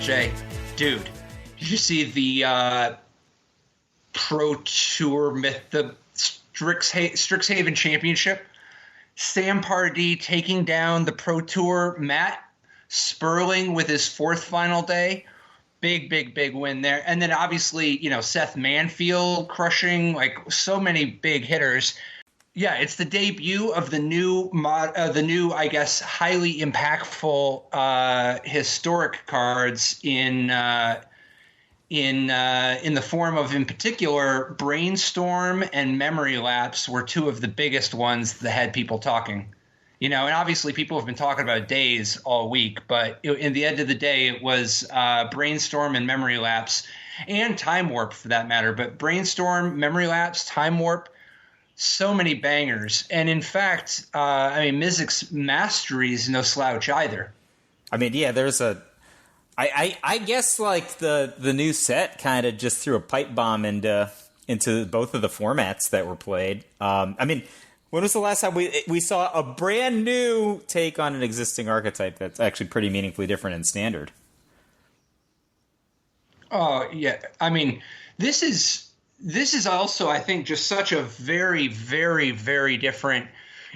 Jay, dude, did you see the Pro Tour the Strixhaven Championship? Sam Pardee taking down the Pro Tour Matt Sperling with his fourth final day. Big win there. And then obviously, Seth Manfield crushing like so many big hitters. Yeah, it's the debut of the new, I guess, highly impactful historic cards in the form of, in particular, Brainstorm and Memory Lapse were two of the biggest ones that had people talking. And obviously people have been talking about Days all week, but in the end of the day, it was Brainstorm and Memory Lapse and Time Warp for that matter. But Brainstorm, Memory Lapse, Time Warp, so many bangers. And in fact, Mizik's Mastery is no slouch either. I mean, yeah, there's I guess like the new set kind of just threw a pipe bomb into both of the formats that were played. When was the last time we saw a brand new take on an existing archetype that's actually pretty meaningfully different in Standard? Oh, yeah. I mean, this is also, I think, just such a very, very, very different.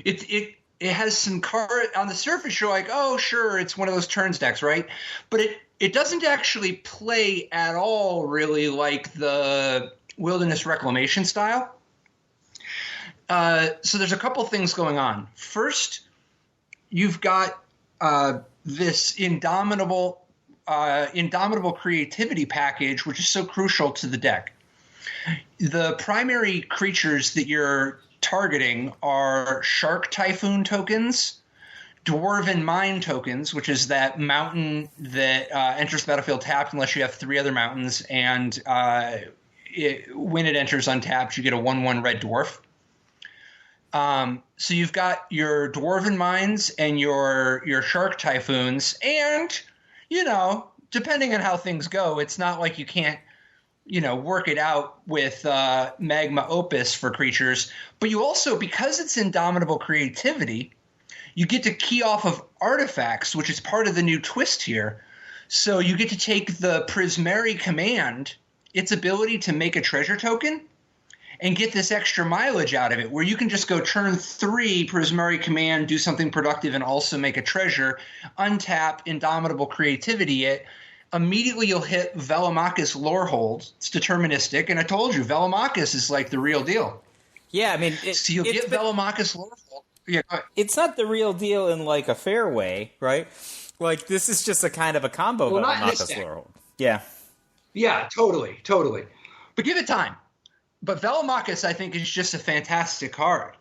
It has some card on the surface. You're like, oh, sure, it's one of those turns decks, right? But it doesn't actually play at all really like the Wilderness Reclamation style. So there's a couple things going on. First, you've got this indomitable creativity package, which is so crucial to the deck. The primary creatures that you're targeting are Shark Typhoon tokens, Dwarven Mine tokens, which is that mountain that enters the battlefield tapped unless you have three other mountains, and when it enters untapped, you get a 1/1 red dwarf. So you've got your Dwarven Mines and your Shark Typhoons, and, depending on how things go, it's not like you can't, work it out with Magma Opus for creatures. But you also, because it's indomitable creativity, you get to key off of artifacts, which is part of the new twist here. So you get to take the Prismari command, its ability to make a treasure token, and get this extra mileage out of it, where you can just go turn 3, Prismari command, do something productive, and also make a treasure, untap Indomitable Creativity it. Immediately you'll hit Velomachus Lorehold. It's deterministic, and I told you, Velomachus is like the real deal. Yeah, I mean... So you'll get Velomachus Lorehold. Yeah, go ahead. It's not the real deal in like a fair way, right? Like, this is just a kind of a combo Velomachus Lorehold. Yeah. Yeah, totally. But give it time. But Velomachus, I think, is just a fantastic card.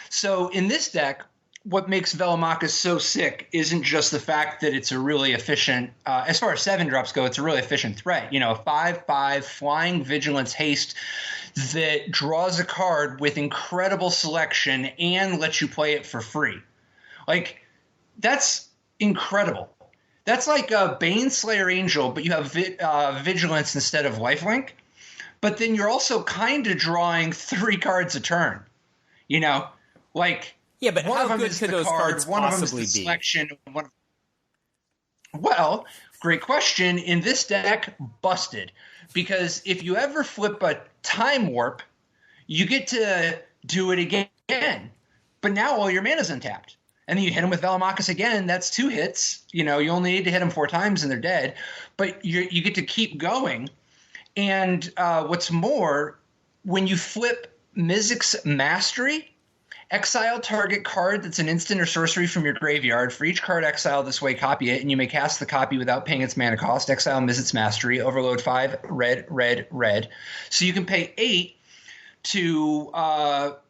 So in this deck, what makes Velomachus so sick isn't just the fact that it's a really efficient, as far as 7-drops go, it's a really efficient threat. A 5/5 flying vigilance haste that draws a card with incredible selection and lets you play it for free. Like, that's incredible. That's like a Baneslayer Angel, but you have vigilance instead of lifelink. But then you're also kind of drawing 3 cards a turn, like yeah. But one how of them good is could the those card, cards one of them is possibly the be? selection. Well, great question. In this deck, busted, because if you ever flip a Time Warp, you get to do it again. But now all your mana's untapped, and then you hit them with Velomachus again. That's 2 hits. You only need to hit them 4 times, and they're dead. But you get to keep going. And what's more, when you flip Mizik's Mastery, exile target card that's an instant or sorcery from your graveyard. For each card exiled this way, copy it, and you may cast the copy without paying its mana cost. Exile Mizik's Mastery, overload 5, red. So you can pay 8 to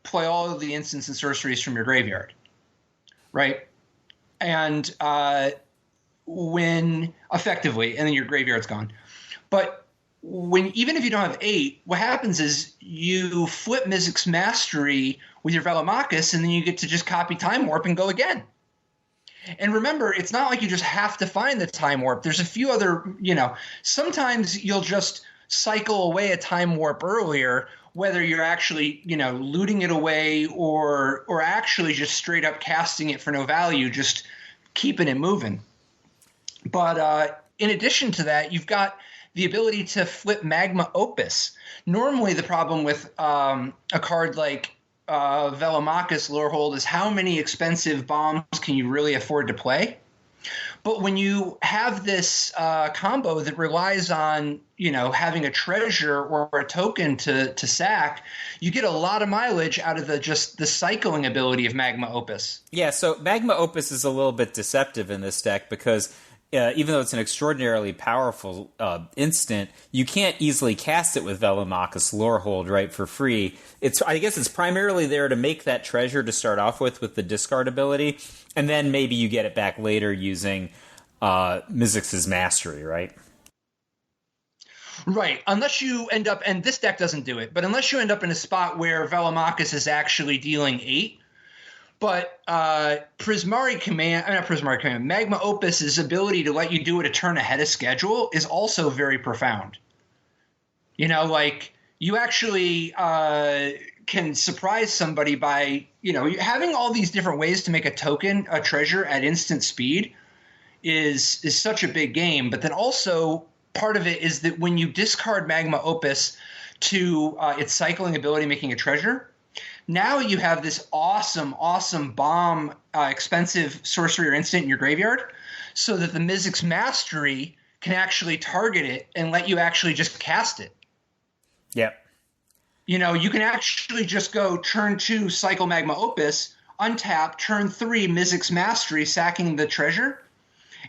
play all of the instants and sorceries from your graveyard, right? And when effectively, and then your graveyard's gone. But even if you don't have 8, what happens is you flip Mizik's Mastery with your Velomachus, and then you get to just copy Time Warp and go again. And remember, it's not like you just have to find the Time Warp. There's a few other, sometimes you'll just cycle away a Time Warp earlier, whether you're actually, looting it away or actually just straight up casting it for no value, just keeping it moving. But in addition to that, you've got the ability to flip Magma Opus. Normally, the problem with a card like Velomachus Lorehold is how many expensive bombs can you really afford to play? But when you have this combo that relies on, having a treasure or a token to sack, you get a lot of mileage out of the cycling ability of Magma Opus. Yeah, so Magma Opus is a little bit deceptive in this deck because even though it's an extraordinarily powerful instant, you can't easily cast it with Velomachus Lorehold, right, for free. I guess it's primarily there to make that treasure to start off with the discard ability, and then maybe you get it back later using Mizzix's Mastery, right? Right, unless you end up, and this deck doesn't do it, but unless you end up in a spot where Velomachus is actually dealing 8, but Magma Opus's ability to let you do it a turn ahead of schedule is also very profound. You actually can surprise somebody by, having all these different ways to make a treasure at instant speed is such a big game. But then also part of it is that when you discard Magma Opus to its cycling ability, making a treasure, now you have this awesome bomb, expensive sorcery or instant in your graveyard, so that the Mizzix Mastery can actually target it and let you actually just cast it. Yep. You can actually just go turn 2, cycle Magma Opus, untap, turn 3, Mizzix Mastery, sacking the treasure,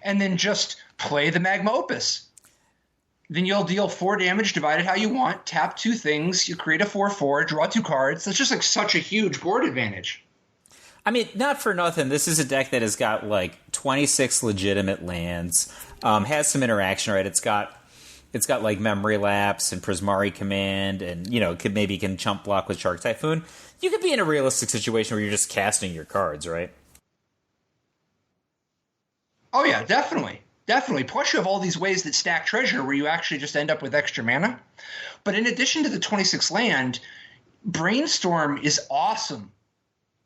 and then just play the Magma Opus. Then you'll deal 4 damage divided how you want, tap 2 things, you create a 4/4, draw 2 cards. That's just such a huge board advantage. I mean, not for nothing, this is a deck that has got 26 legitimate lands, has some interaction, right? It's got Memory Lapse and Prismari Command, and can chump block with Shark Typhoon. You could be in a realistic situation where you're just casting your cards, right? Oh yeah, definitely. Definitely. Plus, you have all these ways that stack treasure where you actually just end up with extra mana. But in addition to the 26 land, Brainstorm is awesome.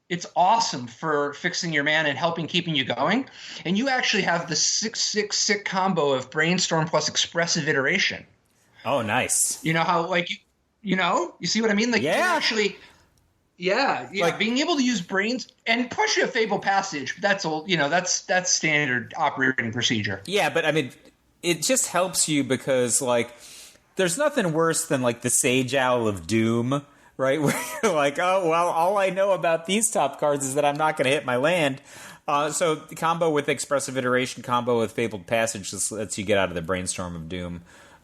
It's awesome for fixing your mana and keeping you going. And you actually have the 6/6 sick combo of Brainstorm plus Expressive Iteration. Oh, nice. You know how, you see what I mean? Yeah. You actually... Yeah, being able to use brains and push a Fable Passage. That's all. That's standard operating procedure. Yeah, but I mean, it just helps you because there's nothing worse than the Sage Owl of Doom, right? Where you're oh well, all I know about these top cards is that I'm not going to hit my land. So the combo with Expressive Iteration, combo with Fabled Passage, just lets you get out of the Brainstorm of Doom.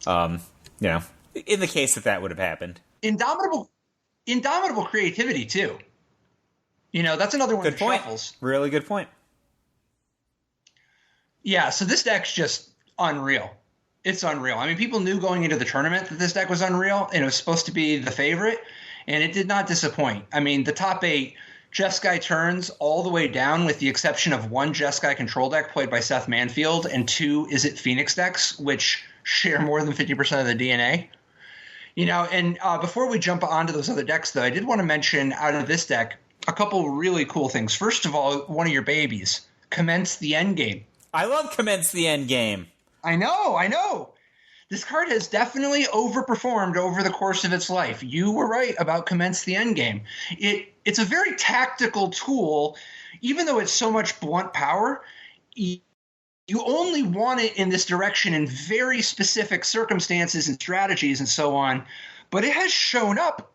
In the case that would have happened, Indomitable creativity, too. That's another one of the shuffles. Really good point. Yeah, so this deck's just unreal. It's unreal. I mean, people knew going into the tournament that this deck was unreal, and it was supposed to be the favorite, and it did not disappoint. I mean, the top 8, Jeskai Turns all the way down, with the exception of 1 Jeskai control deck played by Seth Manfield, and 2 Is It Phoenix decks, which share more than 50% of the DNA. And before we jump onto those other decks, though, I did want to mention out of this deck a couple really cool things. First of all, one of your babies, Commence the Endgame. I love Commence the Endgame. I know. This card has definitely overperformed over the course of its life. You were right about Commence the Endgame. It's a very tactical tool, even though it's so much blunt power. You only want it in this direction in very specific circumstances and strategies and so on, but it has shown up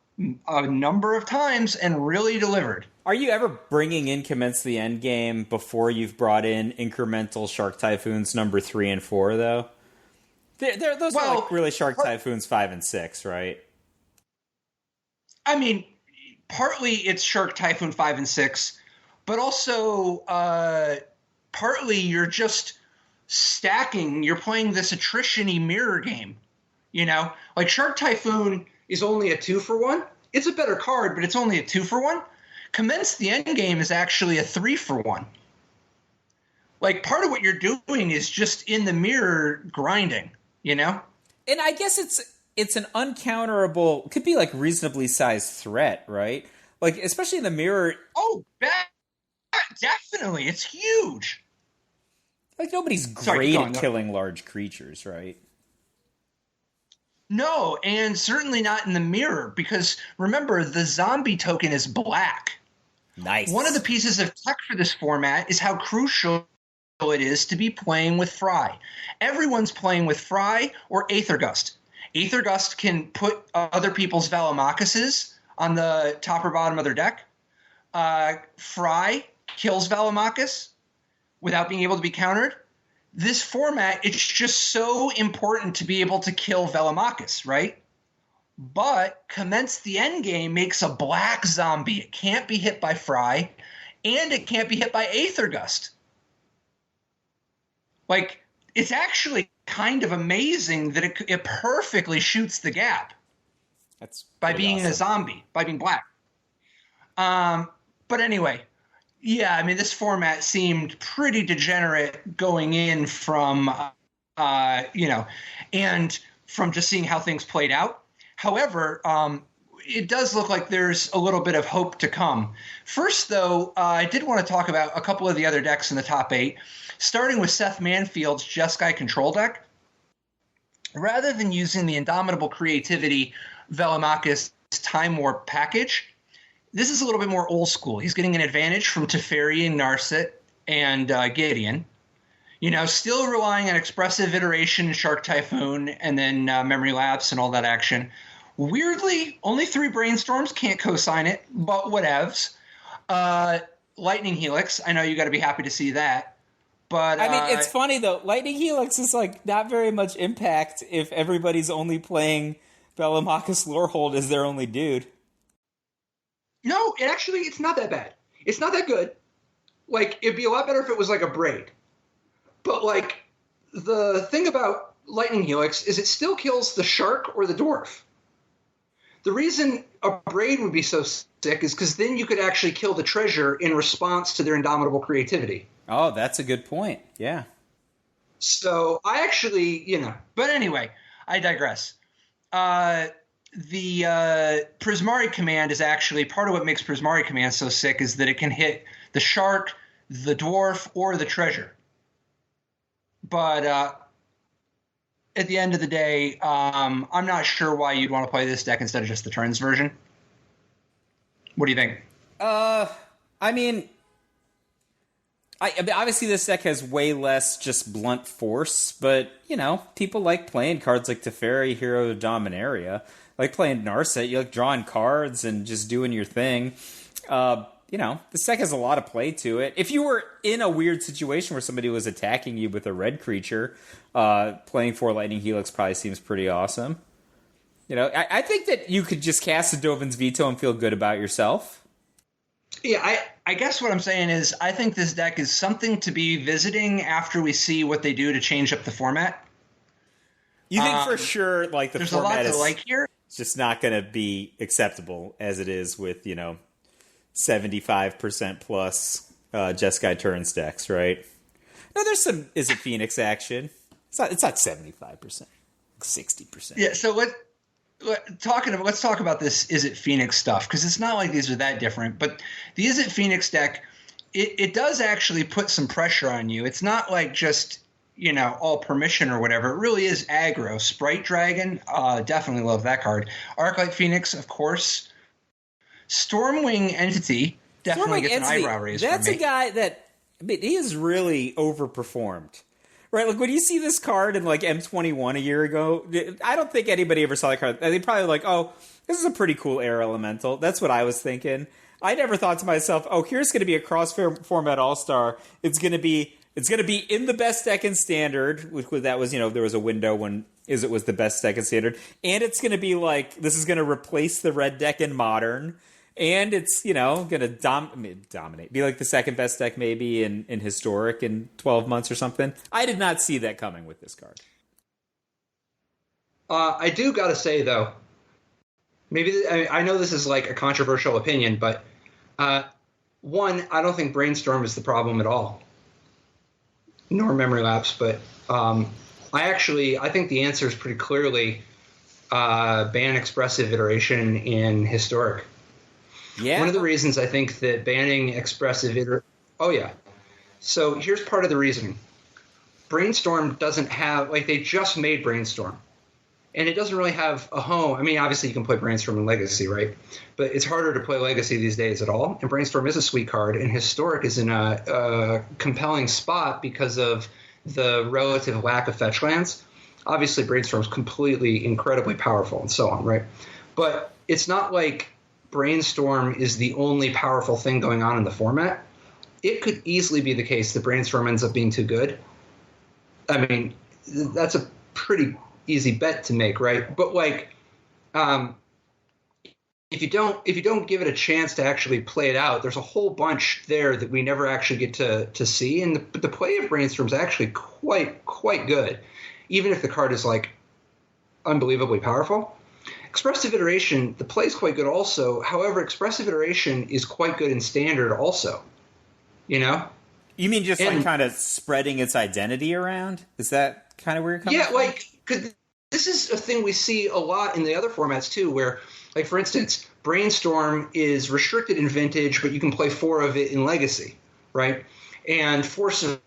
a number of times and really delivered. Are you ever bringing in Commence the Endgame before you've brought in incremental Shark Typhoons number 3 and 4, though? Those are really Shark Typhoons 5 and 6, right? I mean, partly it's Shark Typhoon 5 and 6, but also partly you're just stacking. You're playing this attrition-y mirror game. Shark Typhoon is only a 2-for-1. It's a better card, but it's only a 2-for-1. Commence the Endgame is actually a 3-for-1. Part of what you're doing is just in the mirror grinding, And I guess it's an uncounterable, could be reasonably sized threat, right? Especially in the mirror. Oh, definitely. It's huge. Like, nobody's great at killing large creatures, right? No, and certainly not in the mirror, because remember, the zombie token is black. Nice. One of the pieces of tech for this format is how crucial it is to be playing with Fry. Everyone's playing with Fry or Aethergust. Aethergust can put other people's Valamacuses on the top or bottom of their deck. Fry kills Valamacus without being able to be countered. This format, it's just so important to be able to kill Valamacus, right? But Commence the Endgame makes a black zombie. It can't be hit by Fry, and it can't be hit by Aethergust. Like, it's actually kind of amazing that it perfectly shoots the gap. That's by being awesome. A zombie, by being black. But anyway, yeah, I mean, this format seemed pretty degenerate going in from, and from just seeing how things played out. However, it does look like there's a little bit of hope to come. First, though, I did want to talk about a couple of the other decks in the top 8, starting with Seth Manfield's Jeskai Control deck. Rather than using the Indomitable Creativity Velamachus Time Warp package, this is a little bit more old school. He's getting an advantage from Teferi and Narset and Gideon. Still relying on Expressive Iteration, Shark Typhoon, and then Memory Lapse and all that action. Weirdly, only 3 Brainstorms, can't co-sign it, but whatevs. Lightning Helix, I know you got to be happy to see that. But I mean, it's funny, though. Lightning Helix is, not very much impact if everybody's only playing Velamachus Lorehold as their only dude. No, it's not that bad. It's not that good. It'd be a lot better if it was like a Braid. But, the thing about Lightning Helix is it still kills the Shark or the Dwarf. The reason a Braid would be so sick is because then you could actually kill the treasure in response to their Indomitable Creativity. Oh, that's a good point. Yeah. So, I actually, But anyway, I digress. The Prismari command is actually part of what makes Prismari command so sick is that it can hit the Shark, the Dwarf, or the treasure. But at the end of the day, I'm not sure why you'd want to play this deck instead of just the Turns version. What do you think? I mean, obviously this deck has way less just blunt force, but, people like playing cards like Teferi, Hero Dominaria. Like playing Narset, you like drawing cards and just doing your thing. This deck has a lot of play to it. If you were in a weird situation where somebody was attacking you with a red creature, playing 4 Lightning Helix probably seems pretty awesome. I think that you could just cast a Dovin's Veto and feel good about yourself. Yeah, I guess what I'm saying is I think this deck is something to be visiting after we see what they do to change up the format. You think for sure, the there's format a lot to like here. It's just not going to be acceptable as it is with, 75% plus Jeskai Turns decks, right? No, there's some Is It Phoenix action. It's not 75%, 60%. Yeah, so let's talk about this Is It Phoenix stuff, because it's not like these are that different. But the Is It Phoenix deck, it does actually put some pressure on you. It's not like just all permission or whatever. It really is aggro. Sprite Dragon, definitely love that card. Archetype Phoenix, of course. Stormwing Entity definitely gets an eyebrow raise. That's from me. A guy that he has really overperformed. Right, when you see this card in M21 a year ago, I don't think anybody ever saw that card. They probably oh, this is a pretty cool air elemental. That's what I was thinking. I never thought to myself, oh, here's going to be a cross-format all-star. It's going to be in the best deck in Standard, which that was, there was a window when it was the best deck in Standard. And it's going to be this is going to replace the red deck in Modern. And it's, going to dominate. Be the second best deck maybe in Historic in 12 months or something. I did not see that coming with this card. I do got to say, though, I know this is a controversial opinion, but one, I don't think Brainstorm is the problem at all. Nor Memory Lapse, but I think the answer is pretty clearly ban Expressive Iteration in Historic. Yeah. One of the reasons I think that banning Expressive Iteration... Oh, yeah. So here's part of the reasoning. Brainstorm doesn't have, like, they just made Brainstorm. And it doesn't really have a home. I mean, obviously you can play Brainstorm in Legacy, right? But it's harder to play Legacy these days at all. And Brainstorm is a sweet card, and Historic is in a compelling spot because of the relative lack of fetch lands. Obviously, Brainstorm is completely, incredibly powerful and so on, right? But it's not like Brainstorm is the only powerful thing going on in the format. It could easily be the case that Brainstorm ends up being too good. I mean, that's a pretty easy bet to make, right? But like, if you don't give it a chance to actually play it out, there's a whole bunch there that we never actually get to see. And the play of Brainstorm is actually quite good, even if the card is like unbelievably powerful. Expressive Iteration, the play is quite good also. However, Expressive Iteration is quite good in Standard also. You know? You mean just like kind of spreading its identity around? Is that kind of where you're coming from? Yeah, like, this is a thing we see a lot in the other formats too, where, like, for instance, Brainstorm is restricted in Vintage, but you can play 4 of it in Legacy, right? And Force of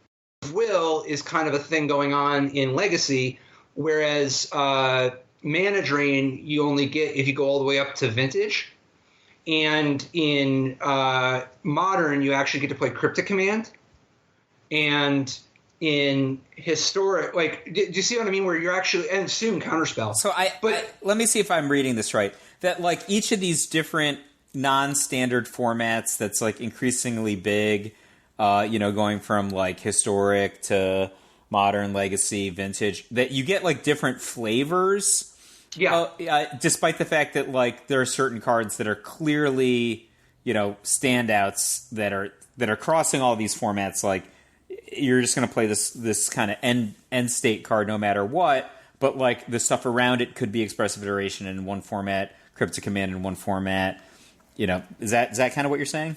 Will is kind of a thing going on in Legacy, whereas Mana Drain you only get if you go all the way up to Vintage. And in Modern, you actually get to play Cryptic Command. And in Historic, like, do you see what I mean? Where you're actually, and soon Counterspell. So let me see if I'm reading this right. That like each of these different non-standard formats that's like increasingly big, going from like Historic to Modern, Legacy, Vintage, that you get like different flavors. Yeah. Despite the fact that like there are certain cards that are clearly, standouts that are crossing all these formats, like. You're just going to play this kind of end state card no matter what, but like the stuff around it could be Expressive Iteration in one format, Cryptic Command in one format. Is that kind of what you're saying?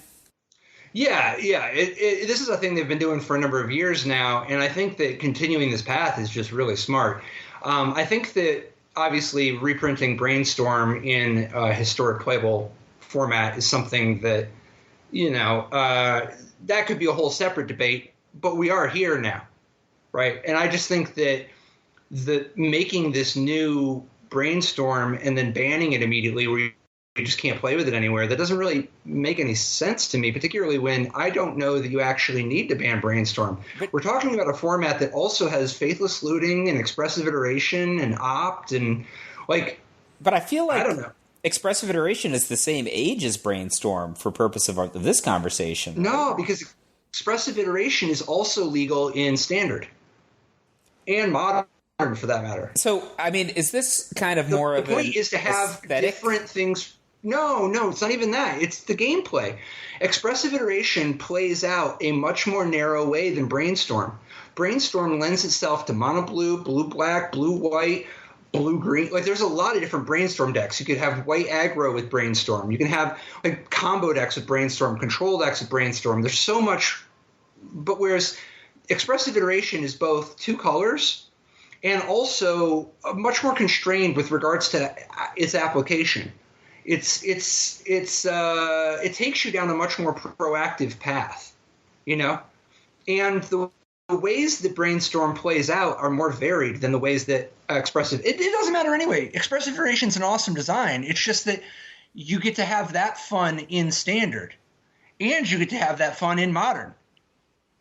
Yeah. This is a thing they've been doing for a number of years now, and I think that continuing this path is just really smart. I think that obviously reprinting Brainstorm in a Historic playable format is something that, that could be a whole separate debate. But we are here now, right? And I just think that making this new Brainstorm and then banning it immediately where you just can't play with it anywhere, that doesn't really make any sense to me, particularly when I don't know that you actually need to ban Brainstorm. We're talking about a format that also has Faithless Looting and Expressive Iteration and Opt and like... But I feel like I don't know. Expressive Iteration is the same age as Brainstorm for purpose of this conversation. No, because... Expressive Iteration is also legal in Standard and Modern, for that matter. So, I mean, is this kind of more of the point is to have aesthetic? Different things? No, it's not even that. It's the gameplay. Expressive Iteration plays out a much more narrow way than Brainstorm. Brainstorm lends itself to mono blue, blue black, blue white, blue green. Like, there's a lot of different Brainstorm decks. You could have white aggro with Brainstorm. You can have like combo decks with Brainstorm, control decks with Brainstorm. There's so much. But whereas Expressive Iteration is both 2 colors and also much more constrained with regards to its application. It takes you down a much more proactive path, and the ways that Brainstorm plays out are more varied than the ways that Expressive. It doesn't matter anyway. Expressive Iteration is an awesome design. It's just that you get to have that fun in Standard, and you get to have that fun in Modern.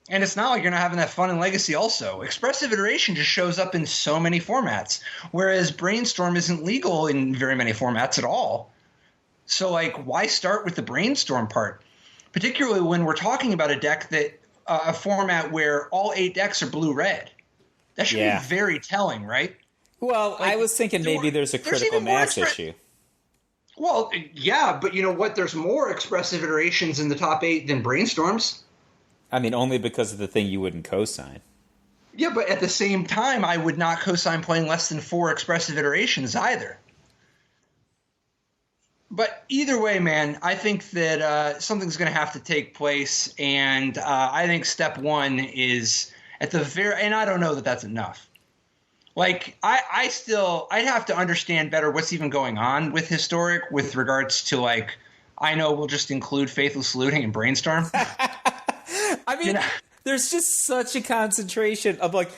And it's not like you're not having that fun in Legacy also. Expressive Iteration just shows up in so many formats, whereas Brainstorm isn't legal in very many formats at all. So, like, why start with the Brainstorm part? Particularly when we're talking about a deck that a format where all 8 decks are blue-red. That should be very telling, right? Well, like, I was thinking maybe there's a critical mass issue. Well, yeah, but you know what? There's more Expressive Iterations in the top 8 than Brainstorms. I mean, only because of the thing you wouldn't co-sign. Yeah, but at the same time, I would not co-sign playing less than 4 Expressive Iterations either. But either way, man, I think that something's going to have to take place, and I think step 1 is at the very – and I don't know that that's enough. Like, I'd have to understand better what's even going on with Historic with regards to, like, I know we'll just include Faithless Looting and Brainstorm. I mean, there's just such a concentration of, like,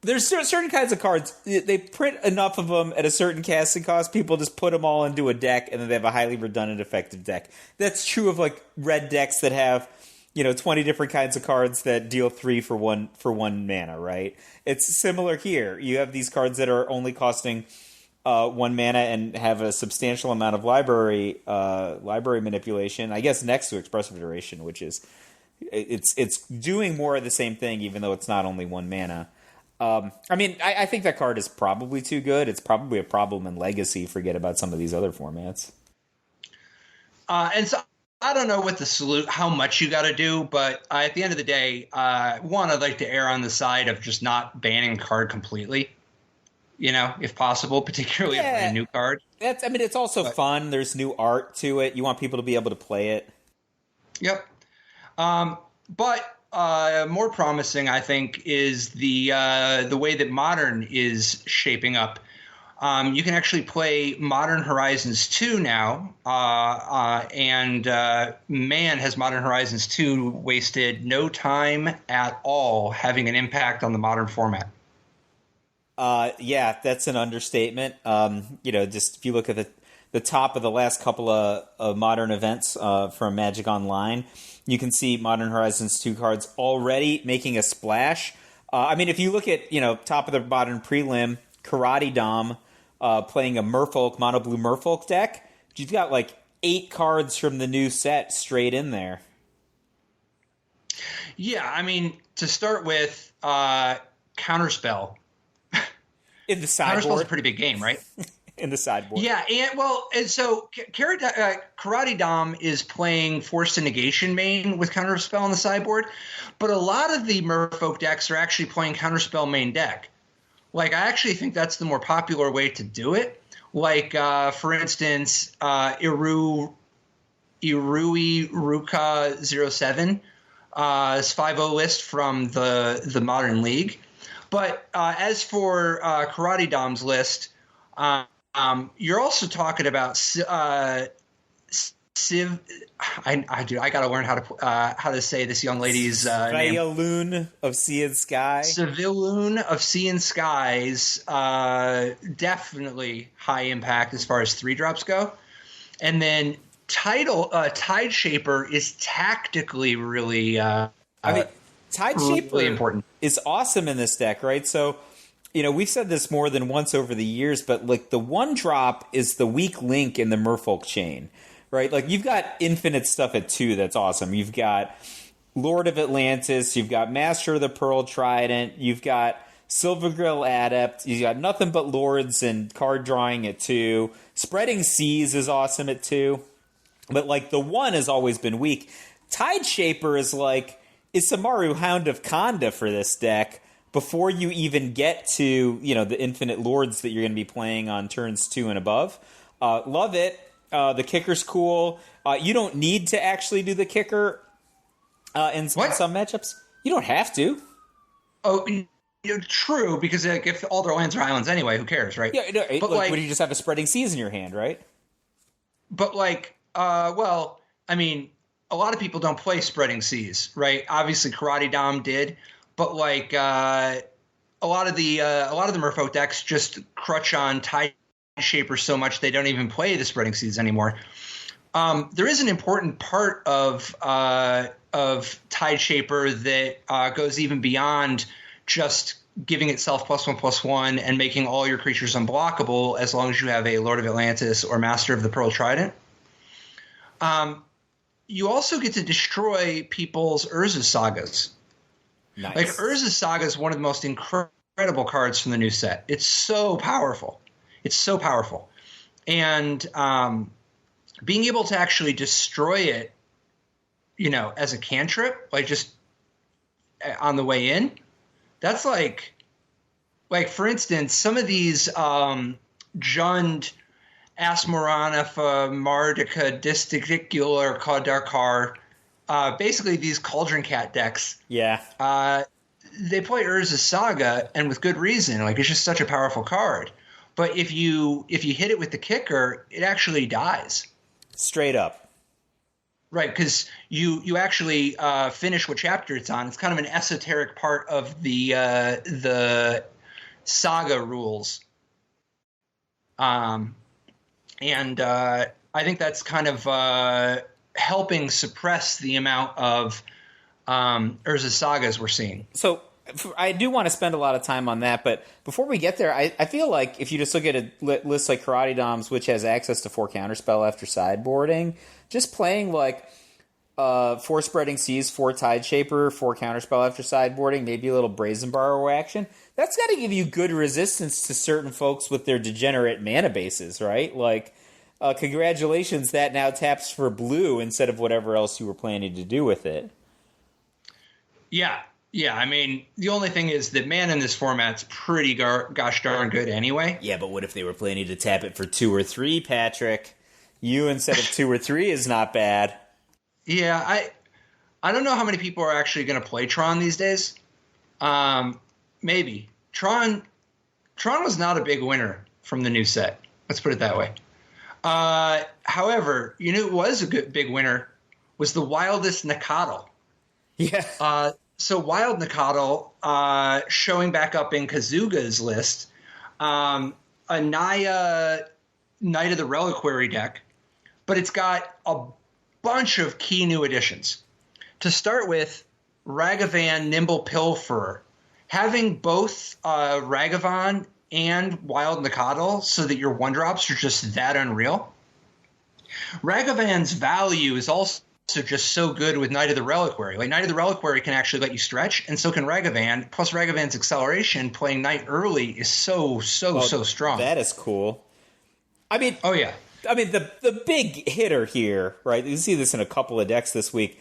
There's certain kinds of cards. They print enough of them at a certain casting cost. People just put them all into a deck, and then they have a highly redundant, effective deck. That's true of like red decks that have 20 different kinds of cards that deal 3 for one mana. Right? It's similar here. You have these cards that are only costing 1 mana and have a substantial amount of library manipulation. I guess next to expressive iteration, which is it's doing more of the same thing, even though it's not only 1 mana. I think that card is probably too good. It's probably a problem in Legacy. Forget about some of these other formats. And so I don't know what how much you got to do, but at the end of the day, one, I'd like to err on the side of just not banning a card completely, if possible, particularly a brand new card. It's also fun. There's new art to it. You want people to be able to play it. Yep. But more promising, I think, is the way that Modern is shaping up. You can actually play Modern Horizons 2 now, and man, has Modern Horizons 2 wasted no time at all having an impact on the Modern format. Yeah, that's an understatement. Just if you look at the top of the last couple of Modern events from Magic Online, you can see Modern Horizons 2 cards already making a splash. If you look at, top of the Modern prelim, Karate Dom playing a Merfolk, Mono Blue Merfolk deck, you've got like 8 cards from the new set straight in there. Yeah, to start with, Counterspell. In the sideboard. Counterspell's a pretty big game, right? In the sideboard. Yeah, and so Karate Dom is playing Forced Negation main with Counterspell on the sideboard, but a lot of the Merfolk decks are actually playing Counterspell main deck. Like, I actually think that's the more popular way to do it. Like, for instance, Irui Ruka 07 is 5-0 list from the Modern League. But as for Karate Dom's list, you're also talking about Civ. I gotta learn how to say this young lady's name. Civiloon of Sea and Sky. Civiloon of Sea and Skies. Definitely high impact as far as 3-drops go. And then Tide Shaper is tactically really. Tide Shaper really important. Is awesome in this deck, right? So. We've said this more than once over the years, but like the 1-drop is the weak link in the Merfolk chain, right? Like you've got infinite stuff at 2 that's awesome. You've got Lord of Atlantis, you've got Master of the Pearl Trident, you've got Silvergrill Adept, you've got nothing but Lords and card drawing at 2. Spreading Seas is awesome at 2, but like the 1 has always been weak. Tide Shaper is like Isamaru Hound of Kanda for this deck. Before you even get to, the infinite lords that you're going to be playing on turns 2 and above. Love it. The kicker's cool. You don't need to actually do the kicker in some matchups. You don't have to. Oh, true, because if all their lands are islands anyway, who cares, right? Yeah, but would you just have a Spreading Seas in your hand, right? But a lot of people don't play Spreading Seas, right? Obviously, Karate Dom did. But a lot of the Merfolk decks just crutch on Tide Shaper so much they don't even play the Spreading Seas anymore. There is an important part of Tide Shaper that goes even beyond just giving itself +1/+1 and making all your creatures unblockable as long as you have a Lord of Atlantis or Master of the Pearl Trident. You also get to destroy people's Urza Sagas. Nice. Like, Urza Saga is one of the most incredible cards from the new set. It's so powerful. And being able to actually destroy it, as a cantrip, like just on the way in, that's like for instance, some of these Jund Asmarana Mardica Disticular Kadarkar, basically these Cauldron Cat decks. Yeah. They play Urza Saga, and with good reason. Like, it's just such a powerful card. But if you hit it with the kicker, it actually dies. Straight up. Right, because you actually finish what chapter it's on. It's kind of an esoteric part of the Saga rules. And I think that's kind of helping suppress the amount of Urza Sagas we're seeing. So I do want to spend a lot of time on that, but before we get there, I feel like if you just look at a list like Karate Dom's, which has access to 4 counterspell after sideboarding, just playing like 4 Spreading Seas, 4 Tide Shaper, 4 counterspell after sideboarding, maybe a little Brazen Borrower action, that's got to give you good resistance to certain folks with their degenerate mana bases, right? Like, congratulations, that now taps for blue instead of whatever else you were planning to do with it. Yeah. Yeah, I mean, the only thing is that mana in this format's pretty gosh darn good anyway. Yeah, but what if they were planning to tap it for 2 or 3, Patrick? You instead of 2 or 3 is not bad. Yeah, I don't know how many people are actually going to play Tron these days. Maybe. Tron was not a big winner from the new set. Let's put it that way. However, you know who was a good big winner was the Wildest Nakatl. Yeah. So Wild Nakatl, showing back up in Kazuga's list, a Naya Knight of the Reliquary deck, but it's got a bunch of key new additions. To start with, Ragavan Nimble Pilferer. Having both Ragavan and Wild Nakatl so that your 1-drops are just that unreal. Ragavan's value is also just so good with Knight of the Reliquary. Like, Knight of the Reliquary can actually let you stretch, and so can Ragavan. Plus, Ragavan's acceleration, playing Knight early, is so strong. That is cool. I mean, oh yeah. I mean, the big hitter here, right? You see this in a couple of decks this week.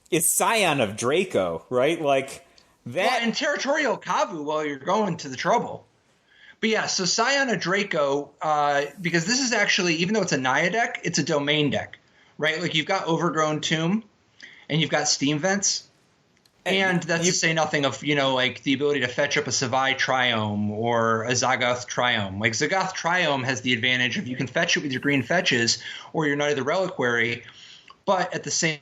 Is Scion of Draco, right? Like that. Well, and Territorial Kavu while you're going to the trouble. But yeah, so Scion of Draco, because this is actually, even though it's a Naya deck, it's a domain deck. Right, like you've got Overgrown Tomb, and you've got Steam Vents, and that's to say nothing of, like the ability to fetch up a Savai Triome or a Zaggoth Triome. Like Zaggoth Triome has the advantage of you can fetch it with your green fetches or your Knight of the Reliquary, but at the same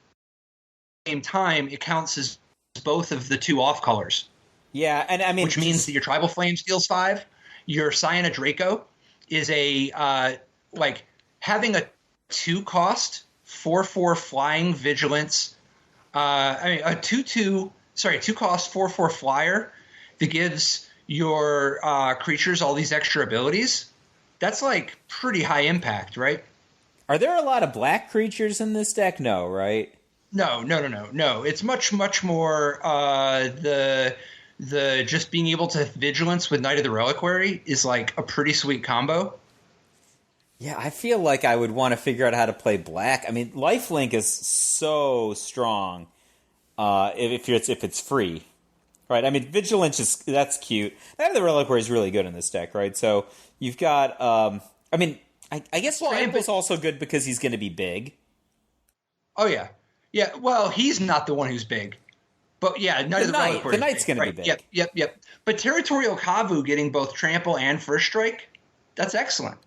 time it counts as both of the 2 off colors. Yeah, and I mean, which means that your Tribal Flame steals 5. Your Scion of Draco is a having a 2-cost. 4/4 flying vigilance. A 2-cost 4/4 flyer that gives your creatures all these extra abilities. That's like pretty high impact, right? Are there a lot of black creatures in this deck? No, right? No. It's much more the just being able to vigilance with Knight of the Reliquary is like a pretty sweet combo. Yeah, I feel like I would want to figure out how to play black. I mean, Lifelink is so strong if it's free, right? I mean, Vigilance that's cute. Knight of the Reliquary is really good in this deck, right? So you've got, I guess Trample's also good because he's going to be big. Oh yeah. Well, he's not the one who's big, but yeah, Knight of the Reliquary. The Knight's going to be big. Yep. But Territorial Kavu getting both Trample and First Strike, that's excellent.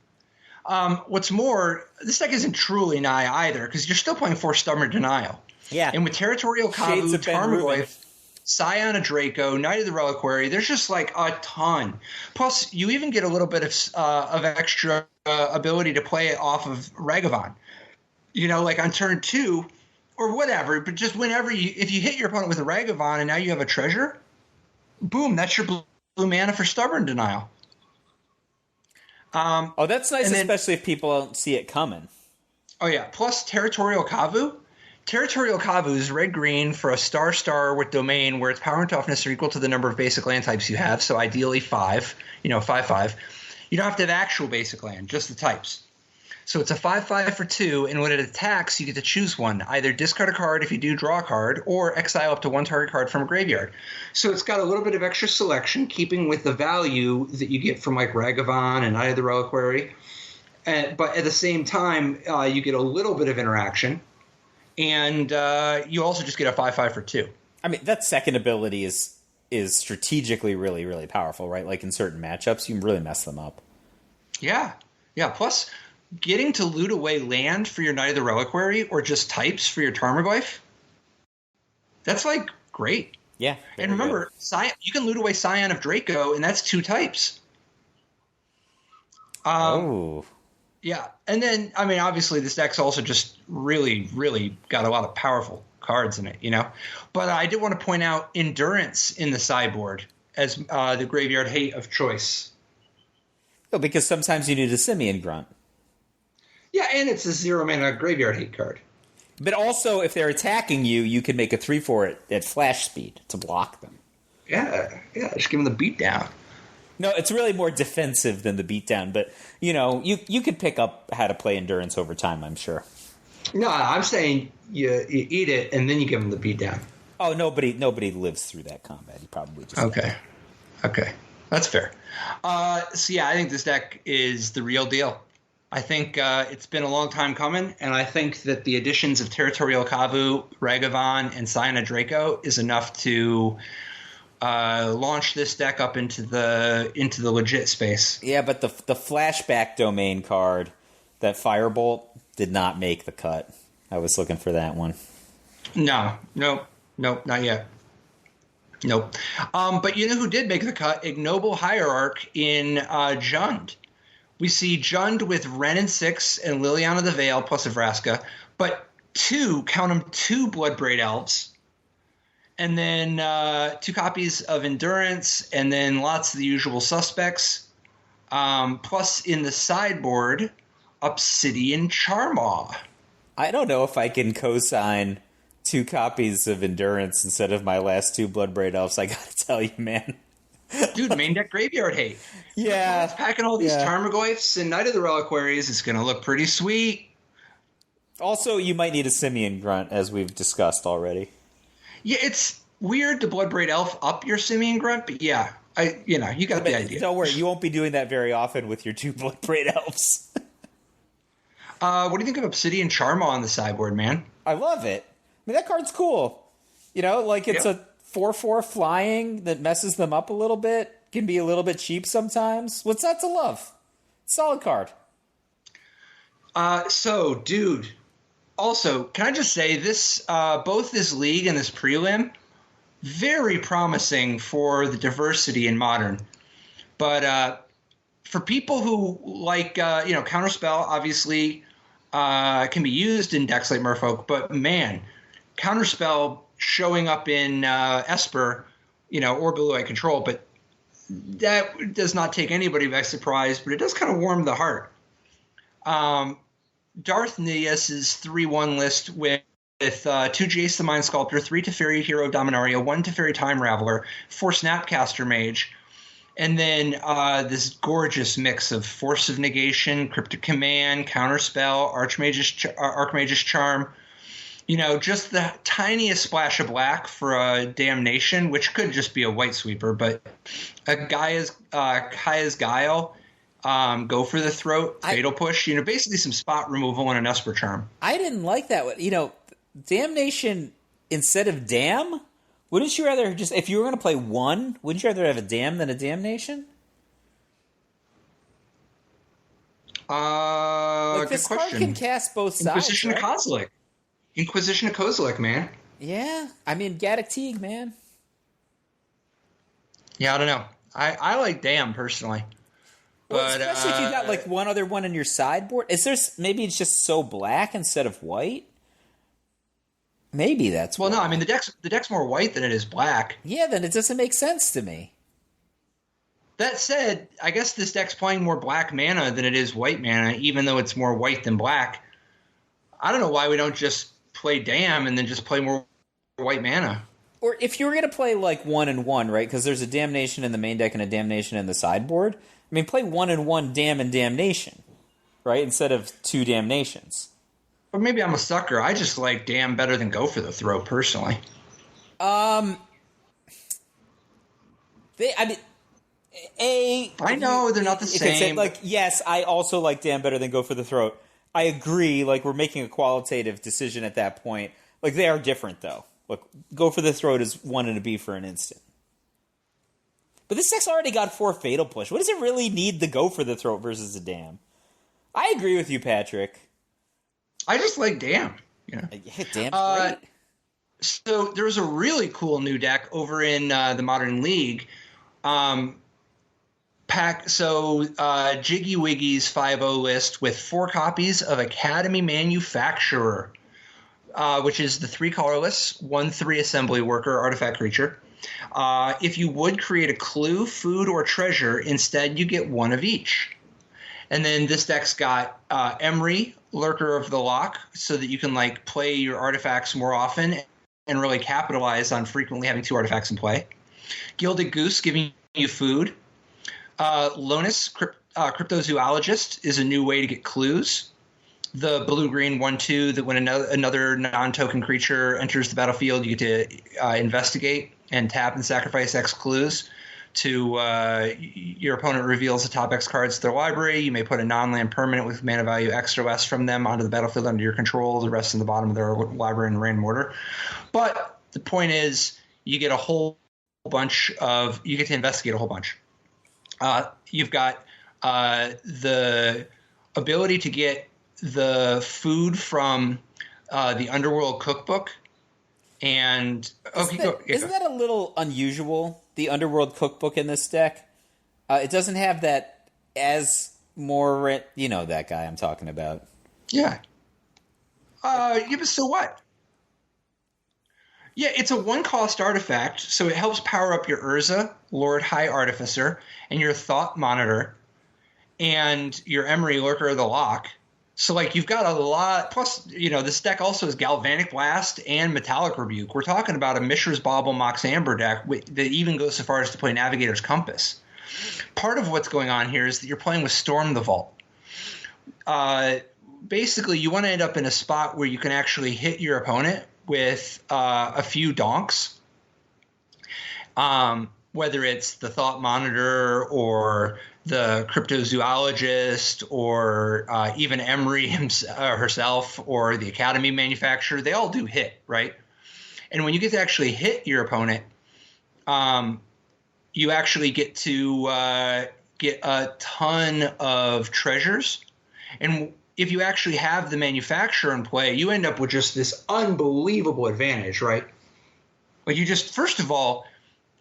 What's more, this deck isn't truly Naya either, because you're still playing 4 Stubborn Denial. Yeah. And with Territorial Kavu, Tarmogoyf, Scion of Draco, Knight of the Reliquary, there's just like a ton. Plus, you even get a little bit of extra ability to play it off of Ragavan. Like on turn 2 or whatever, but just whenever if you hit your opponent with a Ragavan and now you have a treasure, boom, that's your blue mana for Stubborn Denial. That's nice, especially if people don't see it coming. Oh, yeah. Plus Territorial Kavu. Territorial Kavu is red-green for a star with domain where its power and toughness are equal to the number of basic land types you have, so ideally 5, 5/5. You don't have to have actual basic land, just the types. So it's a 5/5 for 2, and when it attacks, you get to choose one. Either discard a card if you do draw a card, or exile up to 1 target card from a graveyard. So it's got a little bit of extra selection, keeping with the value that you get from like Ragavan and Knight of the Reliquary. But at the same time, you get a little bit of interaction, and you also just get a 5/5 for 2. I mean, that second ability is strategically really, really powerful, right? Like in certain matchups, you can really mess them up. Yeah. Plus, getting to loot away land for your Knight of the Reliquary or just types for your Tarmogoyf, that's like great. Yeah. And remember, you can loot away Scion of Draco, and that's 2 types. Oh. Yeah, and then, I mean, obviously this deck's also just really, really got a lot of powerful cards in it, you know? But I did want to point out Endurance in the sideboard as the graveyard hate of choice. Oh, because sometimes you need a Simian Grunt. Yeah, and it's a 0-mana graveyard hate card. But also, if they're attacking you, you can make a 3/4 at flash speed to block them. Yeah, just give them the beatdown. No, it's really more defensive than the beatdown, but, you know, you could pick up how to play Endurance over time, I'm sure. No, I'm saying you eat it, and then you give them the beatdown. Oh, nobody lives through that combat. He probably just... Okay. That's fair. So, yeah, I think this deck is the real deal. I think it's been a long time coming, and I think that the additions of Territorial Kavu, Ragavan, and Cyana Draco is enough to launch this deck up into the legit space. Yeah, but the flashback domain card, that Firebolt, did not make the cut. I was looking for that one. No, not yet. Nope. But you know who did make the cut? Ignoble Hierarch in Jund. We see Jund with Wrenn and 6 and Liliana the Veil plus a Vraska, but two Bloodbraid Elves, and then 2 copies of Endurance, and then lots of the usual suspects. Plus in the sideboard, Obsidian Charmaw. I don't know if I can co-sign 2 copies of Endurance instead of my last 2 Bloodbraid Elves, I gotta tell you, man. Dude, main deck graveyard hate. Yeah. It's packing all these Tarmogoyfs and Knight of the Reliquaries. It's going to look pretty sweet. Also, you might need a Simian Grunt, as we've discussed already. Yeah, it's weird to Bloodbraid Elf up your Simian Grunt, but yeah, you got the idea. Don't worry, you won't be doing that very often with your 2 Bloodbraid Elves. What do you think of Obsidian Charmaw on the sideboard, man? I love it. I mean, that card's cool. You know, like it's a 4/4 flying that messes them up a little bit. Can be a little bit cheap sometimes. What's not to love? Solid card. So, dude, also, can I just say this, both this league and this prelim, very promising for the diversity in Modern. But for people who like, Counterspell, obviously, can be used in decks like Merfolk, but man, Counterspell showing up in Esper, or Blue Eye Control, but that does not take anybody by surprise, but it does kind of warm the heart. Darth Nias' 3/1 list with 2 Jace the Mind Sculptor, 3 Teferi Hero Dominaria, 1 Teferi Time Raveler, 4 Snapcaster Mage, and then this gorgeous mix of Force of Negation, Cryptic Command, Counterspell, Archmage's Charm. Just the tiniest splash of black for a Damnation, which could just be a white sweeper, but a Kaya's Guile, Go for the Throat, Fatal Push, basically some spot removal and an Esper Charm. I didn't like that. Damnation instead of Dam? Wouldn't you rather just, if you were going to play one, wouldn't you rather have a Dam than a Damnation? This good question. Card can cast both sides. Inquisition of Kozilek, man. Yeah, I mean, Gaddock Teague, man. Yeah, I don't know. I like Dam personally. Well, especially if you got like one other one in your sideboard. Maybe it's just so black instead of white? Maybe that's well, why. No, I mean the deck's more white than it is black. Yeah, then it doesn't make sense to me. That said, I guess this deck's playing more black mana than it is white mana, even though it's more white than black. I don't know why we don't just play Dam and then just play more white mana. Or if you were going to play like 1 and 1, right? Because there's a Damnation in the main deck and a Damnation in the sideboard. I mean, play 1 and 1 Dam and Damnation, right? Instead of 2 Damnations. Or maybe I'm a sucker. I just like Dam better than Go for the Throat, personally. I know they're not the same. Yes, I also like Dam better than Go for the Throat. I agree. We're making a qualitative decision at that point. They are different, though. Look, Go for the Throat is 1 and a B for an instant. But this deck's already got 4 Fatal Push. What does it really need to Go for the Throat versus a Dam? I agree with you, Patrick. I just like Dam. Dam's great. So there's a really cool new deck over in the Modern League. Jiggy Wiggy's 5.0 list with 4 copies of Academy Manufacturer, which is the 3 colorless, 1/3 assembly worker artifact creature. If you would create a clue, food, or treasure, instead you get 1 of each. And then this deck's got Emery, Lurker of the Lock, so that you can like play your artifacts more often and really capitalize on frequently having 2 artifacts in play. Gilded Goose, giving you food. Lonus, Cryptozoologist, is a new way to get clues. The blue-green 1/2 that when another non-token creature enters the battlefield, you get to investigate and tap and sacrifice X clues to your opponent reveals the top X cards to their library. You may put a non-land permanent with mana value X or less from them onto the battlefield under your control. The rest in the bottom of their library in random order. But the point is, you get you get to investigate a whole bunch. You've got the ability to get the food from the Underworld Cookbook. And isn't that a little unusual, the Underworld Cookbook in this deck? It doesn't have that as more, you know that guy I'm talking about. Yeah. But so what? Yeah, it's a 1-cost artifact, so it helps power up your Urza, Lord High Artificer, and your Thought Monitor, and your Emery, Lurker of the Lock. So, like, you've got a lot. Plus, this deck also has Galvanic Blast and Metallic Rebuke. We're talking about a Mishra's Bauble Mox Amber deck that even goes so far as to play Navigator's Compass. Part of what's going on here is that you're playing with Storm the Vault. Basically, you want to end up in a spot where you can actually hit your opponent with a few donks, whether it's the Thought Monitor or the Cryptozoologist or even Emery herself or the Academy Manufacturer. They all do hit, right? And when you get to actually hit your opponent, you actually get to get a ton of treasures. And if you actually have the Manufacturer in play, you end up with just this unbelievable advantage, right? Like first of all,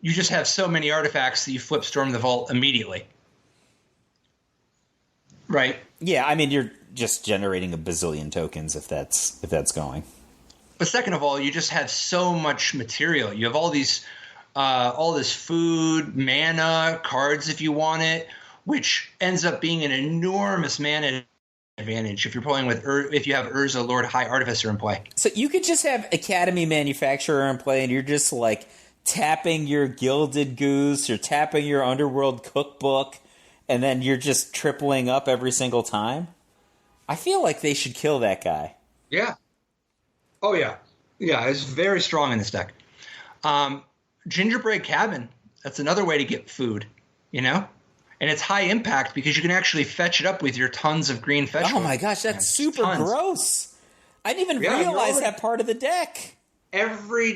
you just have so many artifacts that you flip Storm the Vault immediately. Right. Yeah, I mean, you're just generating a bazillion tokens if that's going. But second of all, you just have so much material. You have all this food, mana, cards if you want it, which ends up being an enormous mana advantage if you're playing if you have Urza, Lord High Artificer in play. So you could just have Academy Manufacturer in play, and you're just like tapping your Gilded Goose, you're tapping your Underworld Cookbook, and then you're just tripling up every single time. I feel like they should kill that guy. Yeah. Oh yeah. Yeah, it's very strong in this deck. Gingerbread Cabin. That's another way to get food. And it's high impact because you can actually fetch it up with your tons of green fetch. Oh my gosh, that's super gross. I didn't even realize that part of the deck. Every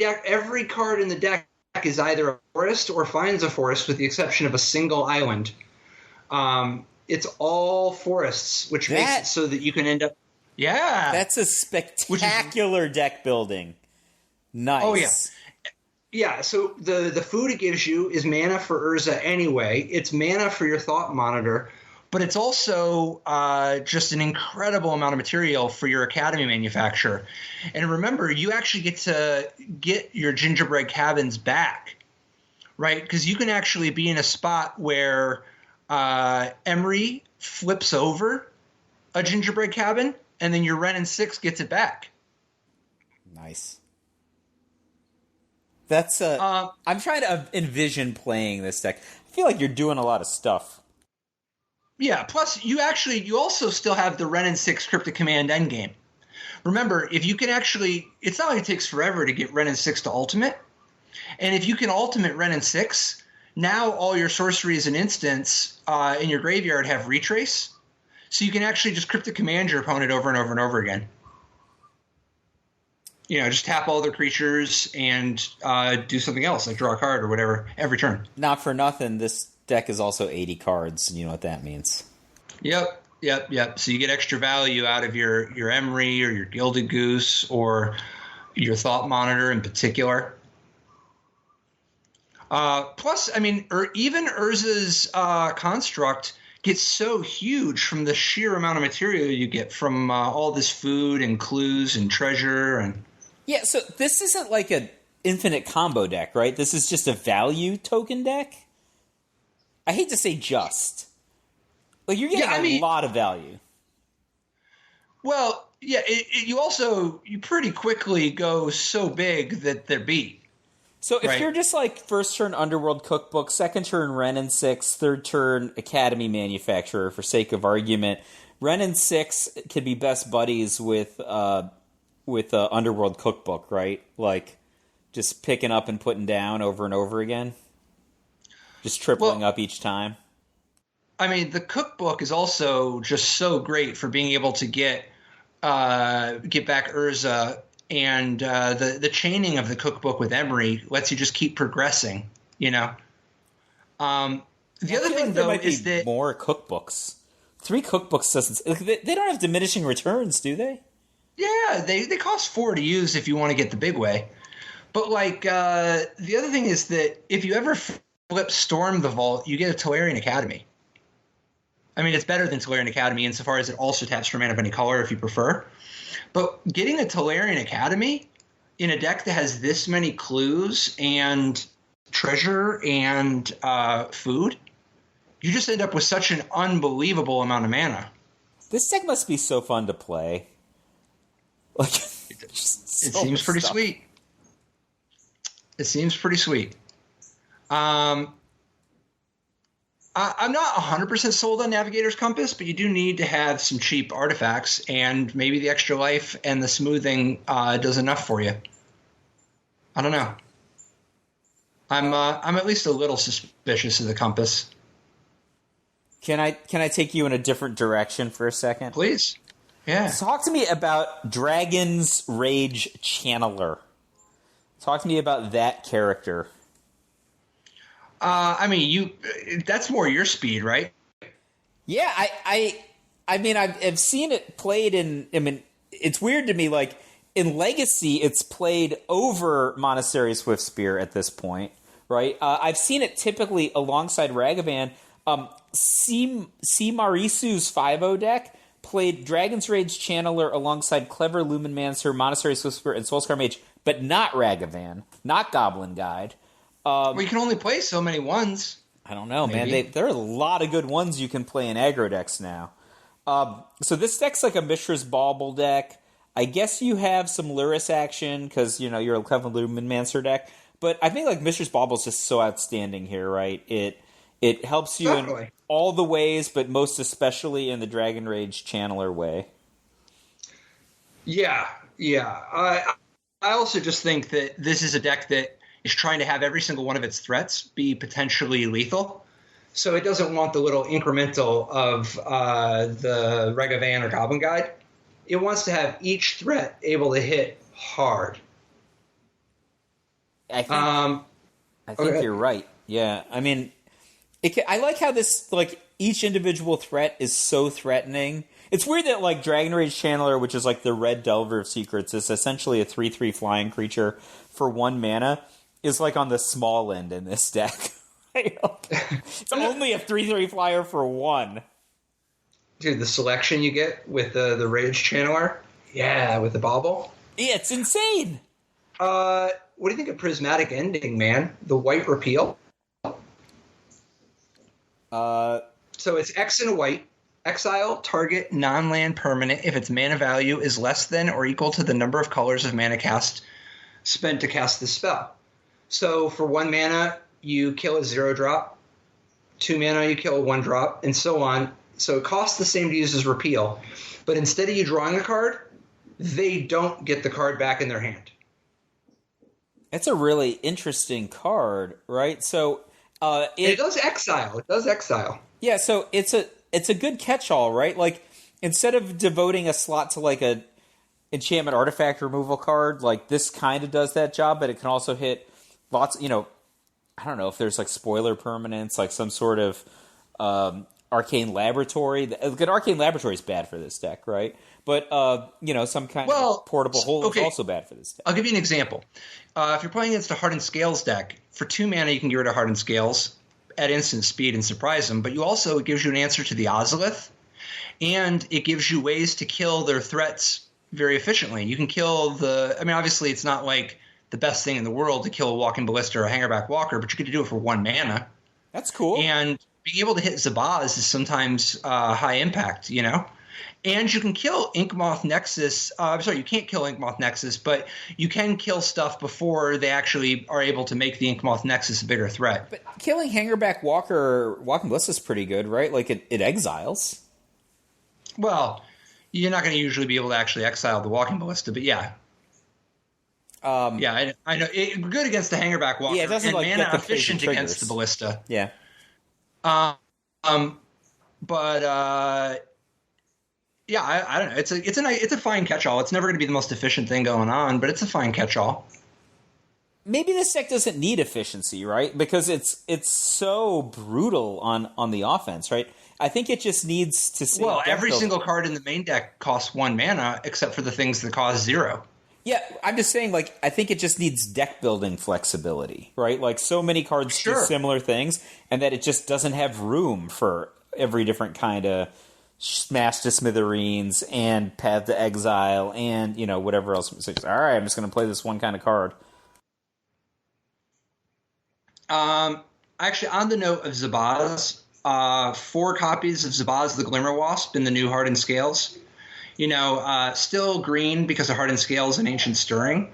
card in the deck is either a forest or finds a forest with the exception of a single island. It's all forests, which makes it so that you can end up... Yeah. That's a spectacular deck building. Nice. Oh, yeah. Yeah, so the food it gives you is mana for Urza anyway. It's mana for your Thought Monitor, but it's also just an incredible amount of material for your Academy Manufacturer. And remember, you actually get to get your Gingerbread Cabins back, right? Because you can actually be in a spot where Emery flips over a Gingerbread Cabin, and then your Renin 6 gets it back. Nice. That's I'm trying to envision playing this deck. I feel like you're doing a lot of stuff. Yeah, plus you also still have the Renin 6 Cryptic Command endgame. Remember, if you can it's not like it takes forever to get Renin 6 to ultimate. And if you can ultimate Renin 6, now all your sorceries and instants in your graveyard have retrace. So you can actually just Cryptic Command your opponent over and over and over again. Just tap all their creatures and do something else, like draw a card or whatever, every turn. Not for nothing, this deck is also 80 cards, and you know what that means. Yep. So you get extra value out of your Emery or your Gilded Goose or your Thought Monitor in particular. Plus, I mean, even Urza's construct gets so huge from the sheer amount of material you get from all this food and clues and treasure and. Yeah, so this isn't like an infinite combo deck, right? This is just a value token deck. I hate to say just. Like, you're getting a lot of value. Well, yeah, you pretty quickly go so big that they're beat. So if you're just like first turn Underworld Cookbook, second turn Ren and 6, third turn Academy Manufacturer, for sake of argument, Ren and 6 could be best buddies with Underworld Cookbook, right? Like, just picking up and putting down over and over again? Just tripling up each time? I mean, the cookbook is also just so great for being able to get back Urza, and the chaining of the cookbook with Emery lets you just keep progressing, you know? The other thing, though, is that... more cookbooks. 3 cookbooks doesn't... They don't have diminishing returns, do they? Yeah, they cost 4 to use if you want to get the big way. But, like, the other thing is that if you ever flip Storm the Vault, you get a Tolarian Academy. I mean, it's better than Tolarian Academy insofar as it also taps for mana of any color if you prefer. But getting a Tolarian Academy in a deck that has this many clues and treasure and food, you just end up with such an unbelievable amount of mana. This deck must be so fun to play. Like, it seems pretty sweet. It seems pretty sweet. I'm not 100% sold on Navigator's Compass, but you do need to have some cheap artifacts, and maybe the extra life and the smoothing does enough for you. I don't know. I'm at least a little suspicious of the Compass. Can I take you in a different direction for a second? Please. Yeah. Talk to me about Dragon's Rage Channeler. Talk to me about that character. I mean, that's more your speed, right? Yeah, I mean, I've seen it played in. I mean, it's weird to me. Like in Legacy, it's played over Monastery Swiftspear at this point, right? I've seen it typically alongside Ragavan. C Marisu's 5/0 deck played Dragon's Rage Channeler alongside Clever Luminmancer, Monastery Swiftspear, and Soulscar Mage, but not Ragavan, not Goblin Guide. Well, you can only play so many ones. I don't know, maybe. Man. There are a lot of good ones you can play in aggro decks now. So this deck's like a Mishra's Bauble deck. I guess you have some Luris action because, you know, you're a Clever Luminmancer deck. But I think like Mishra's Bauble is just so outstanding here, right? It helps you in all the ways, but most especially in the Dragon Rage Channeler way. Yeah. I also just think that this is a deck that is trying to have every single one of its threats be potentially lethal. So it doesn't want the little incremental of the Ragavan or Goblin Guide. It wants to have each threat able to hit hard. I think you're right. Yeah, I mean, I like how this, like, each individual threat is so threatening. It's weird that, like, Dragon Rage Channeler, which is like the Red Delver of Secrets, is essentially a 3/3 flying creature for 1 mana, is like on the small end in this deck. It's only a 3/3 flyer for 1. Dude, the selection you get with the Rage Channeler, with the Bauble. Yeah, it's insane. What do you think of Prismatic Ending, man? The white repeal. So it's X and a white. Exile target non-land permanent if its mana value is less than or equal to the number of colors of mana cast spent to cast the spell. So for 1 mana, you kill a 0-drop. 2 mana, you kill a 1-drop, and so on. So it costs the same to use as repeal. But instead of you drawing a card, they don't get the card back in their hand. It's a really interesting card, right? So it does exile. It does exile. Yeah, so it's a good catch-all, right? Like, instead of devoting a slot to like a enchantment artifact removal card, like this kind of does that job, but it can also hit lots, you know, I don't know if there's like spoiler permanents, like some sort of Arcane Laboratory. Good Arcane Laboratory is bad for this deck, right? But some kind of portable hole is also bad for this deck. I'll give you an example. If you're playing against a Hardened Scales deck, for 2 mana you can get rid of Hardened Scales at instant speed and surprise them, but it gives you an answer to the Ozolith, and it gives you ways to kill their threats very efficiently. You can kill obviously it's not like the best thing in the world to kill a Walking Ballista or a Hangerback Walker, but you get to do it for 1 mana. That's cool. And being able to hit Zabaz is sometimes high impact, And you can kill Inkmoth Nexus. You can't kill Inkmoth Nexus, but you can kill stuff before they actually are able to make the Inkmoth Nexus a bigger threat. But killing Hangerback Walker or Walking Ballista is pretty good, right? Like, it exiles. Well, you're not going to usually be able to actually exile the Walking Ballista, but yeah. I know. Good against the Hangerback Walker. Yeah, it doesn't and mana get the efficient triggers against the Ballista. Yeah. I don't know. It's a fine catch-all. It's never going to be the most efficient thing going on, but it's a fine catch-all. Maybe this deck doesn't need efficiency, right? Because it's so brutal on the offense, right? I think it just needs to see. Well, every single card in the main deck costs 1 mana, except for the things that cost 0. Yeah, I'm just saying, I think it just needs deck building flexibility, right? Like, so many cards do similar things, and that it just doesn't have room for every different kind of Smash to Smithereens and Path to Exile and, whatever else. It's like, all right, I'm just going to play this one kind of card. Actually, on the note of Zabaz, 4 copies of Zabaz the Glimmerwasp in the new Hardened Scales. Still green because of Hardened Scales and Ancient Stirring,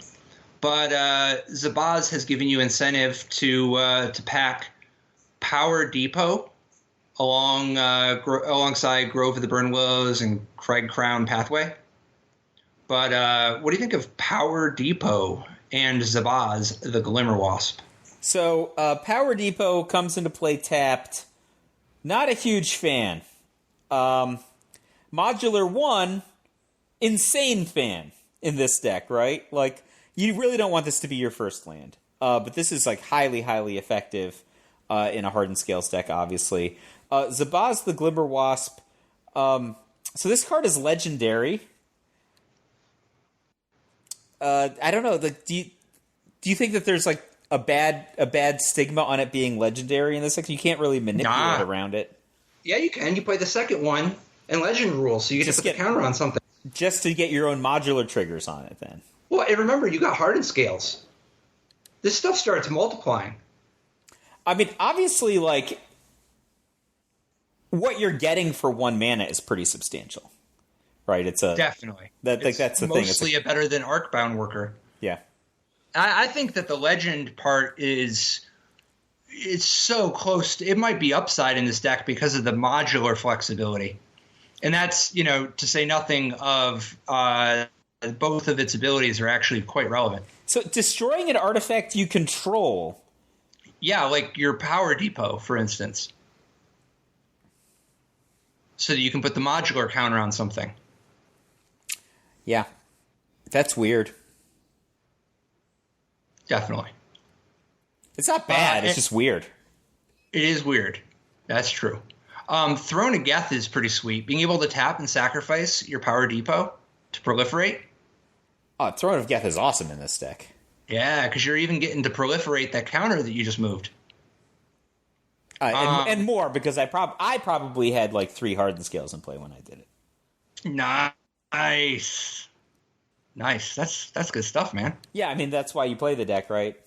but Zabaz has given you incentive to pack Power Depot alongside Grove of the Burn Willows and Craig Crown Pathway. But what do you think of Power Depot and Zabaz the Glimmerwasp? So Power Depot comes into play tapped. Not a huge fan. Modular 1, insane fan in this deck, right? Like, you really don't want this to be your first land. But this is, highly, highly effective in a Hardened Scales deck, obviously. Zabaz the Glimmerwasp. So this card is legendary. I don't know. Do you think that there's, a bad stigma on it being legendary in this deck? You can't really manipulate around it. Yeah, you can. You play the second one and legend rules, so you just get the counter on something. Just to get your own modular triggers on it, then. Well, and remember, you got Hardened Scales. This stuff starts multiplying. I mean, obviously, what you're getting for 1 mana is pretty substantial, right? Definitely. That's the thing. It's mostly a better than Arcbound Worker. Yeah. I think that the legend part it's so close. It might be upside in this deck because of the modular flexibility. And that's, to say nothing of both of its abilities are actually quite relevant. So destroying an artifact you control. Yeah, like your Power Depot, for instance. So that you can put the modular counter on something. Yeah. That's weird. Definitely. It's not bad. It's just weird. It is weird. That's true. Throne of Geth is pretty sweet. Being able to tap and sacrifice your Power Depot to proliferate. Oh, Throne of Geth is awesome in this deck. Yeah, because you're even getting to proliferate that counter that you just moved. And more, because I probably had 3 Hardened Scales in play when I did it. Nice. That's good stuff, man. Yeah, I mean, that's why you play the deck, right?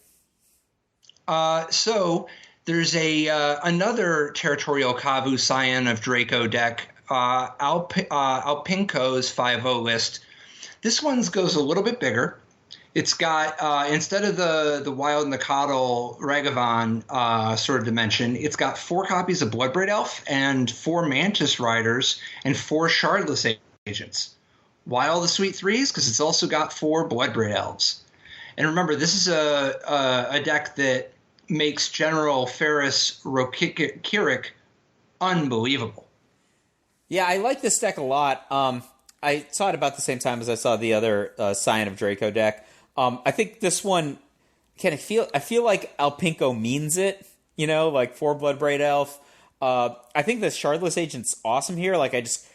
So there's another Territorial Kavu Scion of Draco deck, Alpinko's 5/0 list. This one goes a little bit bigger. It's got, instead of the Wild Nakadal Ragavan sort of dimension, it's got 4 copies of Bloodbraid Elf and 4 Mantis Riders and 4 Shardless Agents. Why all the sweet 3s? Because it's also got 4 Bloodbraid Elves. And remember, this is a deck that makes General Ferris Rokirik unbelievable. Yeah, I like this deck a lot. I saw it about the same time as I saw the other Scion of Draco deck. I think this one, I feel like Alpinko means it, 4 Bloodbraid Elf. I think the Shardless Agent's awesome here. Like, I just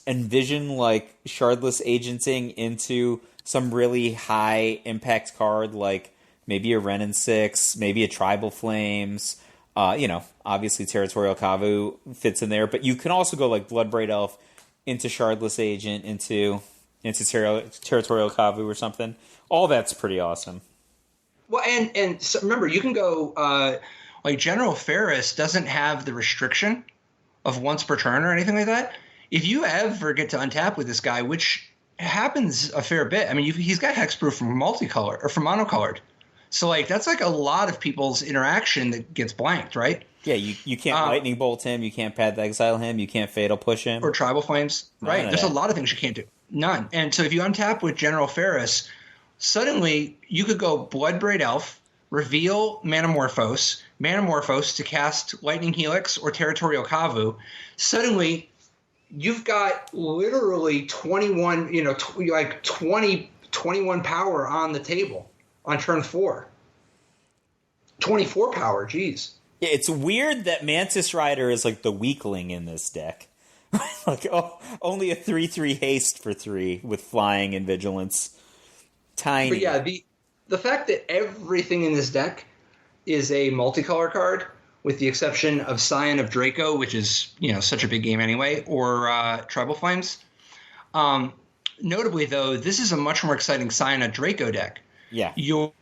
envision, like, Shardless Agenting into some really high impact card, like maybe a Ren and 6, maybe a Tribal Flames. Obviously Territorial Kavu fits in there, but you can also go like Bloodbraid Elf into Shardless Agent, into Territorial Kavu or something. All that's pretty awesome. Well, and so remember, you can go like General Ferris doesn't have the restriction of once per turn or anything like that. If you ever get to untap with this guy, which happens a fair bit, I mean, he's got hexproof from multicolored or from monocolored. So, like, that's like a lot of people's interaction that gets blanked, right? Yeah, you can't Lightning Bolt him, you can't Path to Exile him, you can't Fatal Push him. Or Tribal Flames, right? There's a lot of things you can't do. None. And so if you untap with General Ferris, suddenly you could go Bloodbraid Elf, reveal Manamorphose to cast Lightning Helix or Territorial Kavu. Suddenly, you've got literally 21, 21 power on the table. On turn 4. 24 power, geez. Yeah, it's weird that Mantis Rider is like the weakling in this deck. Like, only a 3/3 haste for 3 with flying and vigilance. Tiny. But yeah, the fact that everything in this deck is a multicolor card, with the exception of Scion of Draco, which is, such a big game anyway, or Tribal Flames. Notably, though, this is a much more exciting Scion of Draco deck. Yeah. Your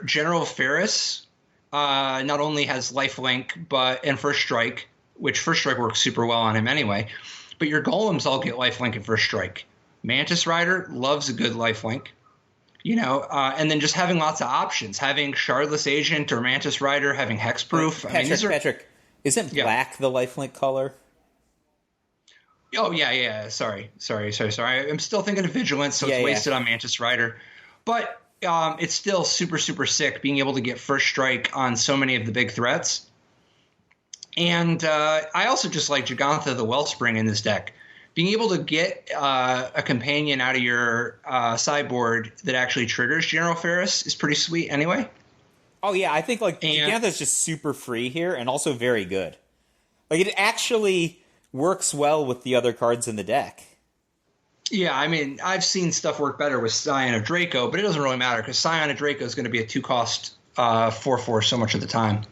General Ferris not only has lifelink and First Strike, which First Strike works super well on him anyway, but your Golems all get lifelink and First Strike. Mantis Rider loves a good lifelink, and then just having lots of options, having Shardless Agent or Mantis Rider, having Hexproof. Patrick, isn't black the lifelink color? Oh, yeah. Sorry. I'm still thinking of Vigilance, so it's wasted on Mantis Rider. But it's still super, super sick being able to get First Strike on so many of the big threats. And I also just like Jegantha the Wellspring in this deck. Being able to get a companion out of your sideboard that actually triggers General Ferris is pretty sweet anyway. Oh, yeah, I think Jegantha is just super free here and also very good. Like, it actually works well with the other cards in the deck. Yeah, I mean, I've seen stuff work better with Scion of Draco, but it doesn't really matter because Scion of Draco is going to be a 2-cost 4/4 so much of the time.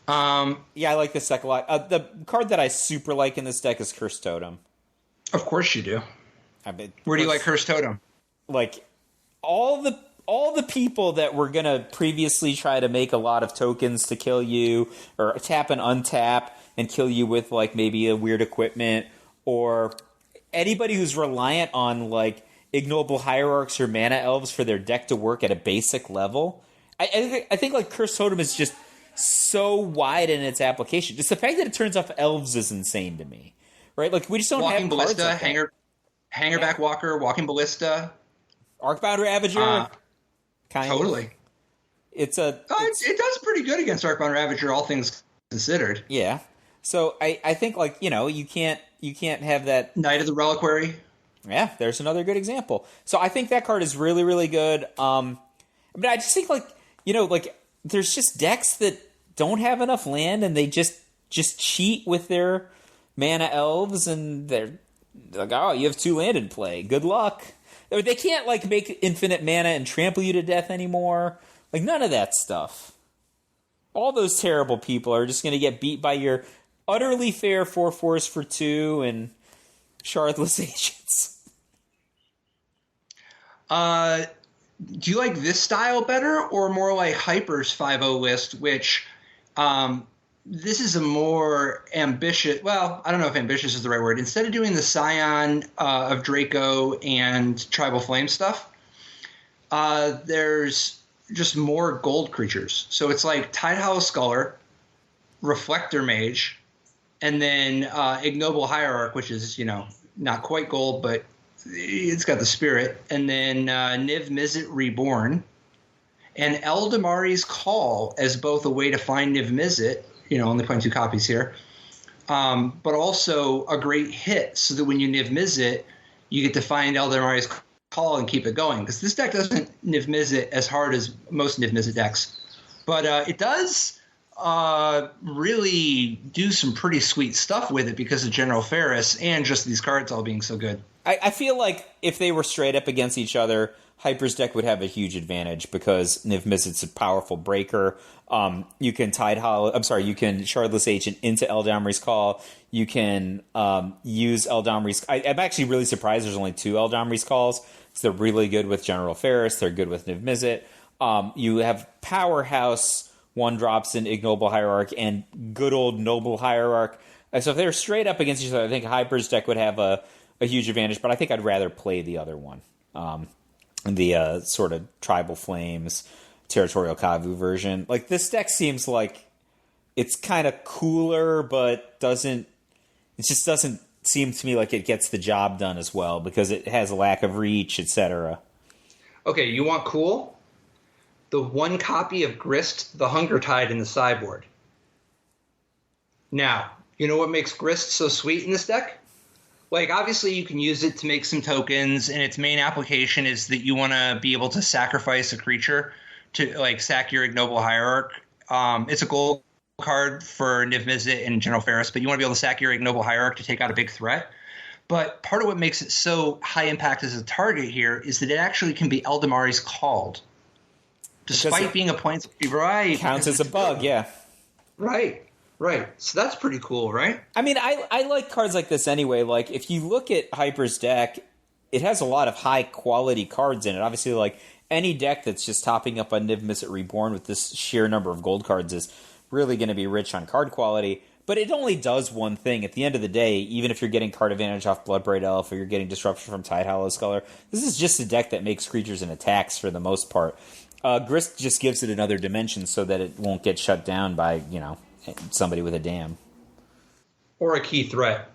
Yeah, I like this deck a lot. The card that I super like in this deck is Curse Totem. Of course you do. Where do you like Curse Totem? Like, all the people that were going to previously try to make a lot of tokens to kill you, or tap and untap and kill you with, like, maybe a weird equipment, or anybody who's reliant on, like, Ignoble Hierarchs or Mana Elves for their deck to work at a basic level. I think like, Curse Totem is just so wide in its application. Just the fact that it turns off Elves is insane to me. Right? Like, we just don't Walking have Ballista, cards like Hangerback Walker, Walking Ballista. Arcbound Ravager. Totally. It does pretty good against Arcbound Ravager, all things considered. Yeah. So I think, like, you can't have that Knight of the Reliquary. Yeah, there's another good example. So I think that card is really, really good. But I just think, like, there's just decks that don't have enough land and they just cheat with their Mana Elves, and they're like, oh, you have 2 land in play. Good luck. They can't, like, make infinite mana and trample you to death anymore. Like, none of that stuff. All those terrible people are just going to get beat by your utterly fair 4/4s for 2 and Shardless Agents. Do you like this style better or more like Hyper's 5/0 list, which this is a more ambitious... Well, I don't know if ambitious is the right word. Instead of doing the Scion of Draco and Tribal Flame stuff, there's just more gold creatures. So it's like Tidehollow Sculler, Reflector Mage, and then Ignoble Hierarch, which is, not quite gold, but it's got the spirit. And then Niv Mizzet Reborn. And Eldamari's Call as both a way to find Niv Mizzet, only playing 2 copies here, but also a great hit so that when you Niv Mizzet, you get to find Eldamari's Call and keep it going. Because this deck doesn't Niv Mizzet as hard as most Niv Mizzet decks. But it does really do some pretty sweet stuff with it because of General Ferris and just these cards all being so good. I feel like if they were straight up against each other, Hyper's deck would have a huge advantage because Niv Mizzet's a powerful breaker. You can you can Shardless Agent into Eldamri's Call. You can use Eldamri's. I'm actually really surprised there's only 2 Eldamri's Calls. So they're really good with General Ferris. They're good with Niv Mizzet. You have Powerhouse 1-drops in Ignoble Hierarch and good old Noble Hierarch. So if they were straight up against each other, I think Hyper's deck would have a huge advantage, but I think I'd rather play the other one. The sort of Tribal Flames, Territorial Kavu version. Like, this deck seems like it's kind of cooler, but it just doesn't seem to me like it gets the job done as well because it has a lack of reach, etc. Okay, you want cool? The 1 copy of Grist, the Hunger Tide in the sideboard. Now, you know what makes Grist so sweet in this deck? Like, obviously, you can use it to make some tokens, and its main application is that you want to be able to sacrifice a creature to, like, sack your Ignoble Hierarch. It's a gold card for Niv Mizzet and General Ferris, but you want to be able to sack your Ignoble Hierarch to take out a big threat. But part of what makes it so high impact as a target here is that it actually can be Eldamri's Called. Despite being a point... Right. Counts as a bug, yeah. Right. So that's pretty cool, right? I mean, I like cards like this anyway. Like, if you look at Hyper's deck, it has a lot of high-quality cards in it. Obviously, like, any deck that's just topping up on Niv Mizzet Reborn with this sheer number of gold cards is really going to be rich on card quality. But it only does one thing. At the end of the day, even if you're getting card advantage off Bloodbraid Elf or you're getting disruption from Tidehollow Sculler, this is just a deck that makes creatures and attacks for the most part. Grist just gives it another dimension so that it won't get shut down by, somebody with a dam. Or a key threat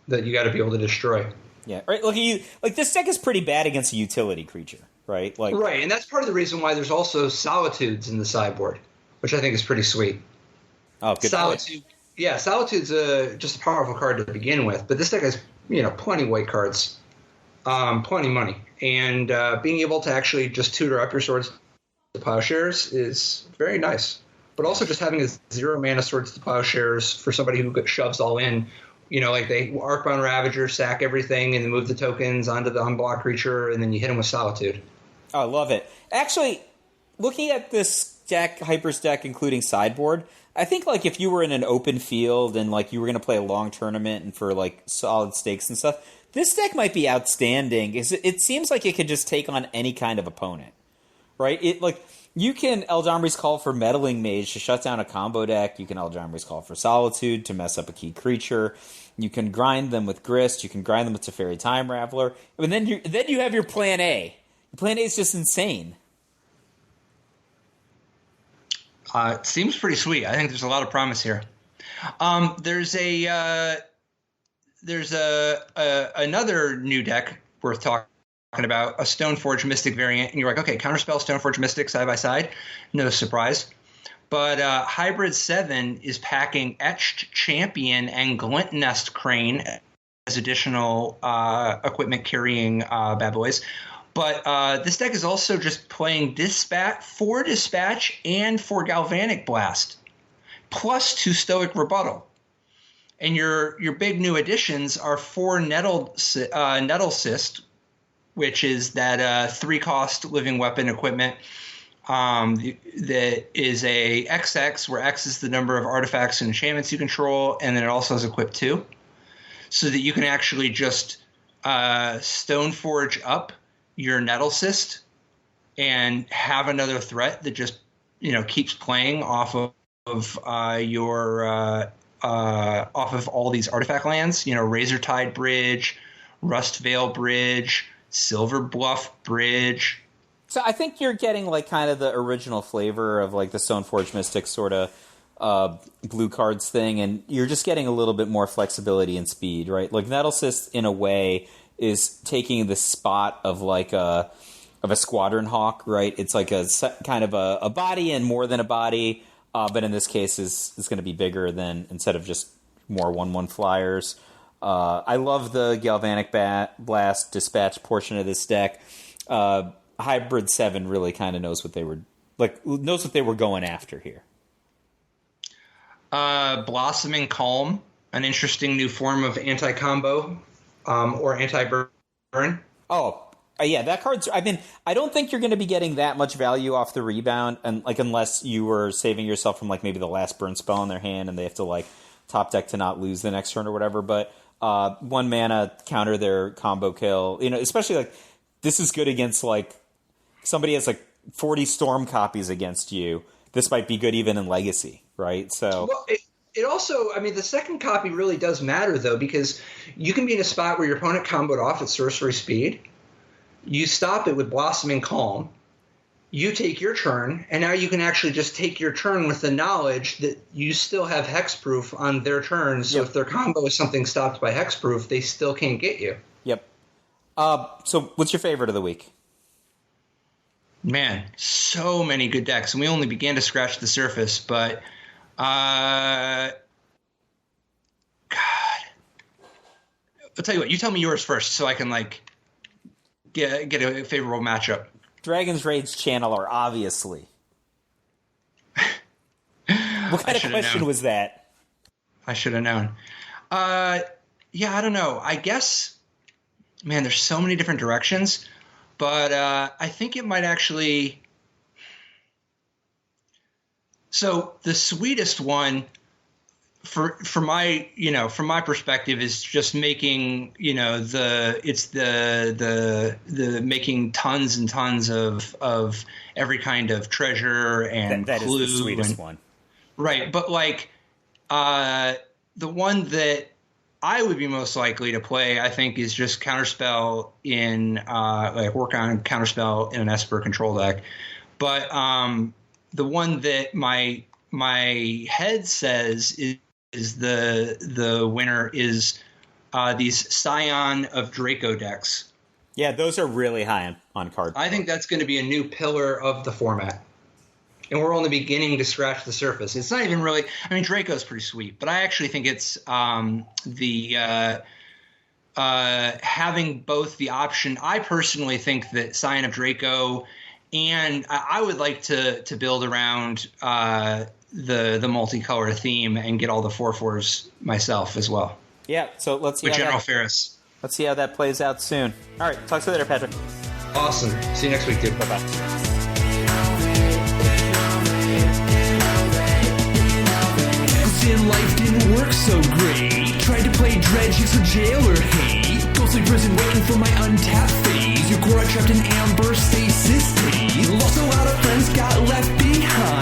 that you got to be able to destroy. Yeah, right. Look, this deck is pretty bad against a utility creature, right? Right, and that's part of the reason why there's also Solitudes in the sideboard, which I think is pretty sweet. Oh, good. Solitude. Yeah, Solitude's just a powerful card to begin with, but this deck has plenty white cards, plenty money, and being able to actually just tutor up your Swords to Plowshares is very nice. But also just having a 0-mana Swords to Plowshares for somebody who shoves all in, like they Arcbound Ravager, sack everything, and then move the tokens onto the unblocked creature, and then you hit them with Solitude. Oh, I love it. Actually, looking at this deck, Hyper's deck, including sideboard, I think like if you were in an open field and like you were going to play a long tournament and for like solid stakes and stuff, this deck might be outstanding. It seems like it could just take on any kind of opponent, right? You can Eldamri's Call for Meddling Mage to shut down a combo deck. You can Eldamri's Call for Solitude to mess up a key creature. You can grind them with Grist. You can grind them with Teferi Time Raveler. And then you have your Plan A. Plan A is just insane. It seems pretty sweet. I think there's a lot of promise here. There's another new deck worth talking about, a Stoneforge Mystic variant, and you're like, okay, Counterspell, Stoneforge Mystic side by side, no surprise. But Hybrid 7 is packing Etched Champion and Glint Nest Crane as additional equipment carrying bad boys. But this deck is also just playing Dispatch and 4 Galvanic Blast, plus 2 Stoic Rebuttal. And your big new additions are 4 Nettle Cyst, which is that 3-cost living weapon equipment that is a XX, where X is the number of artifacts and enchantments you control, and then it also has equip 2, so that you can actually just Stoneforge up your Nettle Cyst and have another threat that just keeps playing off of all these artifact lands. Razortide Bridge, Rustvale Bridge, Silver Bluff Bridge. So I think you're getting like kind of the original flavor of like the Stoneforge Mystic sort of blue cards thing, and you're just getting a little bit more flexibility and speed, right? Like Nettle Cyst in a way is taking the spot of like a Squadron Hawk, right? It's like a kind of a body and more than a body, but in this case is going to be bigger than, instead of just more 1/1 flyers. I love the Galvanic Blast Dispatch portion of this deck. Hybrid 7 really kind of knows what they were going after here. Blossoming Calm, an interesting new form of anti-combo or anti-burn. Oh, yeah, that card's... I mean, I don't think you're going to be getting that much value off the rebound, and like unless you were saving yourself from like maybe the last burn spell in their hand and they have to like top deck to not lose the next turn or whatever. But 1 mana counter their combo kill. You know, especially like this is good against like somebody has like 40 Storm copies against you. This might be good even in Legacy, right? So. Well, it also, I mean, the second copy really does matter, though, because you can be in a spot where your opponent comboed off at sorcery speed. You stop it with Blossoming Calm. You take your turn, and now you can actually just take your turn with the knowledge that you still have hexproof on their turn. So if their combo is something stopped by hexproof, they still can't get you. Yep. So what's your favorite of the week? Man, so many good decks, and we only began to scratch the surface, but... God. I'll tell you what, you tell me yours first so I can like get a favorable matchup. Dragon's Rage Channeler, obviously. What kind of question was that? I should have known. Yeah, I don't know. I guess, man, there's so many different directions, but I think it might actually... So the sweetest one for my, you know, from my perspective is just making, you know, the making tons and tons of every kind of treasure and that clue. Is the sweetest one. Right. But like the one that I would be most likely to play, I think, is just Counterspell in like work on Counterspell in an Esper control deck. But the one that my head says is the winner is these Scion of Draco decks. Yeah, those are really high on card. I think that's going to be a new pillar of the format. And we're only beginning to scratch the surface. It's not even really – I mean, Draco's pretty sweet. But I actually think it's having both the option. I personally think that Scion of Draco – and I would like to build around the multicolor theme and get all the 4/4s myself as well. Yeah, so let's see. With General Ferris. Let's see how that plays out soon. All right, talk to you later, Patrick. Awesome. See you next week, dude. Bye-bye. In life didn't work so great. Tried to play dredge, it's a jailer hate. Ghostly prison waiting for my untapped phase. Your core trapped in amber stasis state. Lost a lot of friends, got left behind.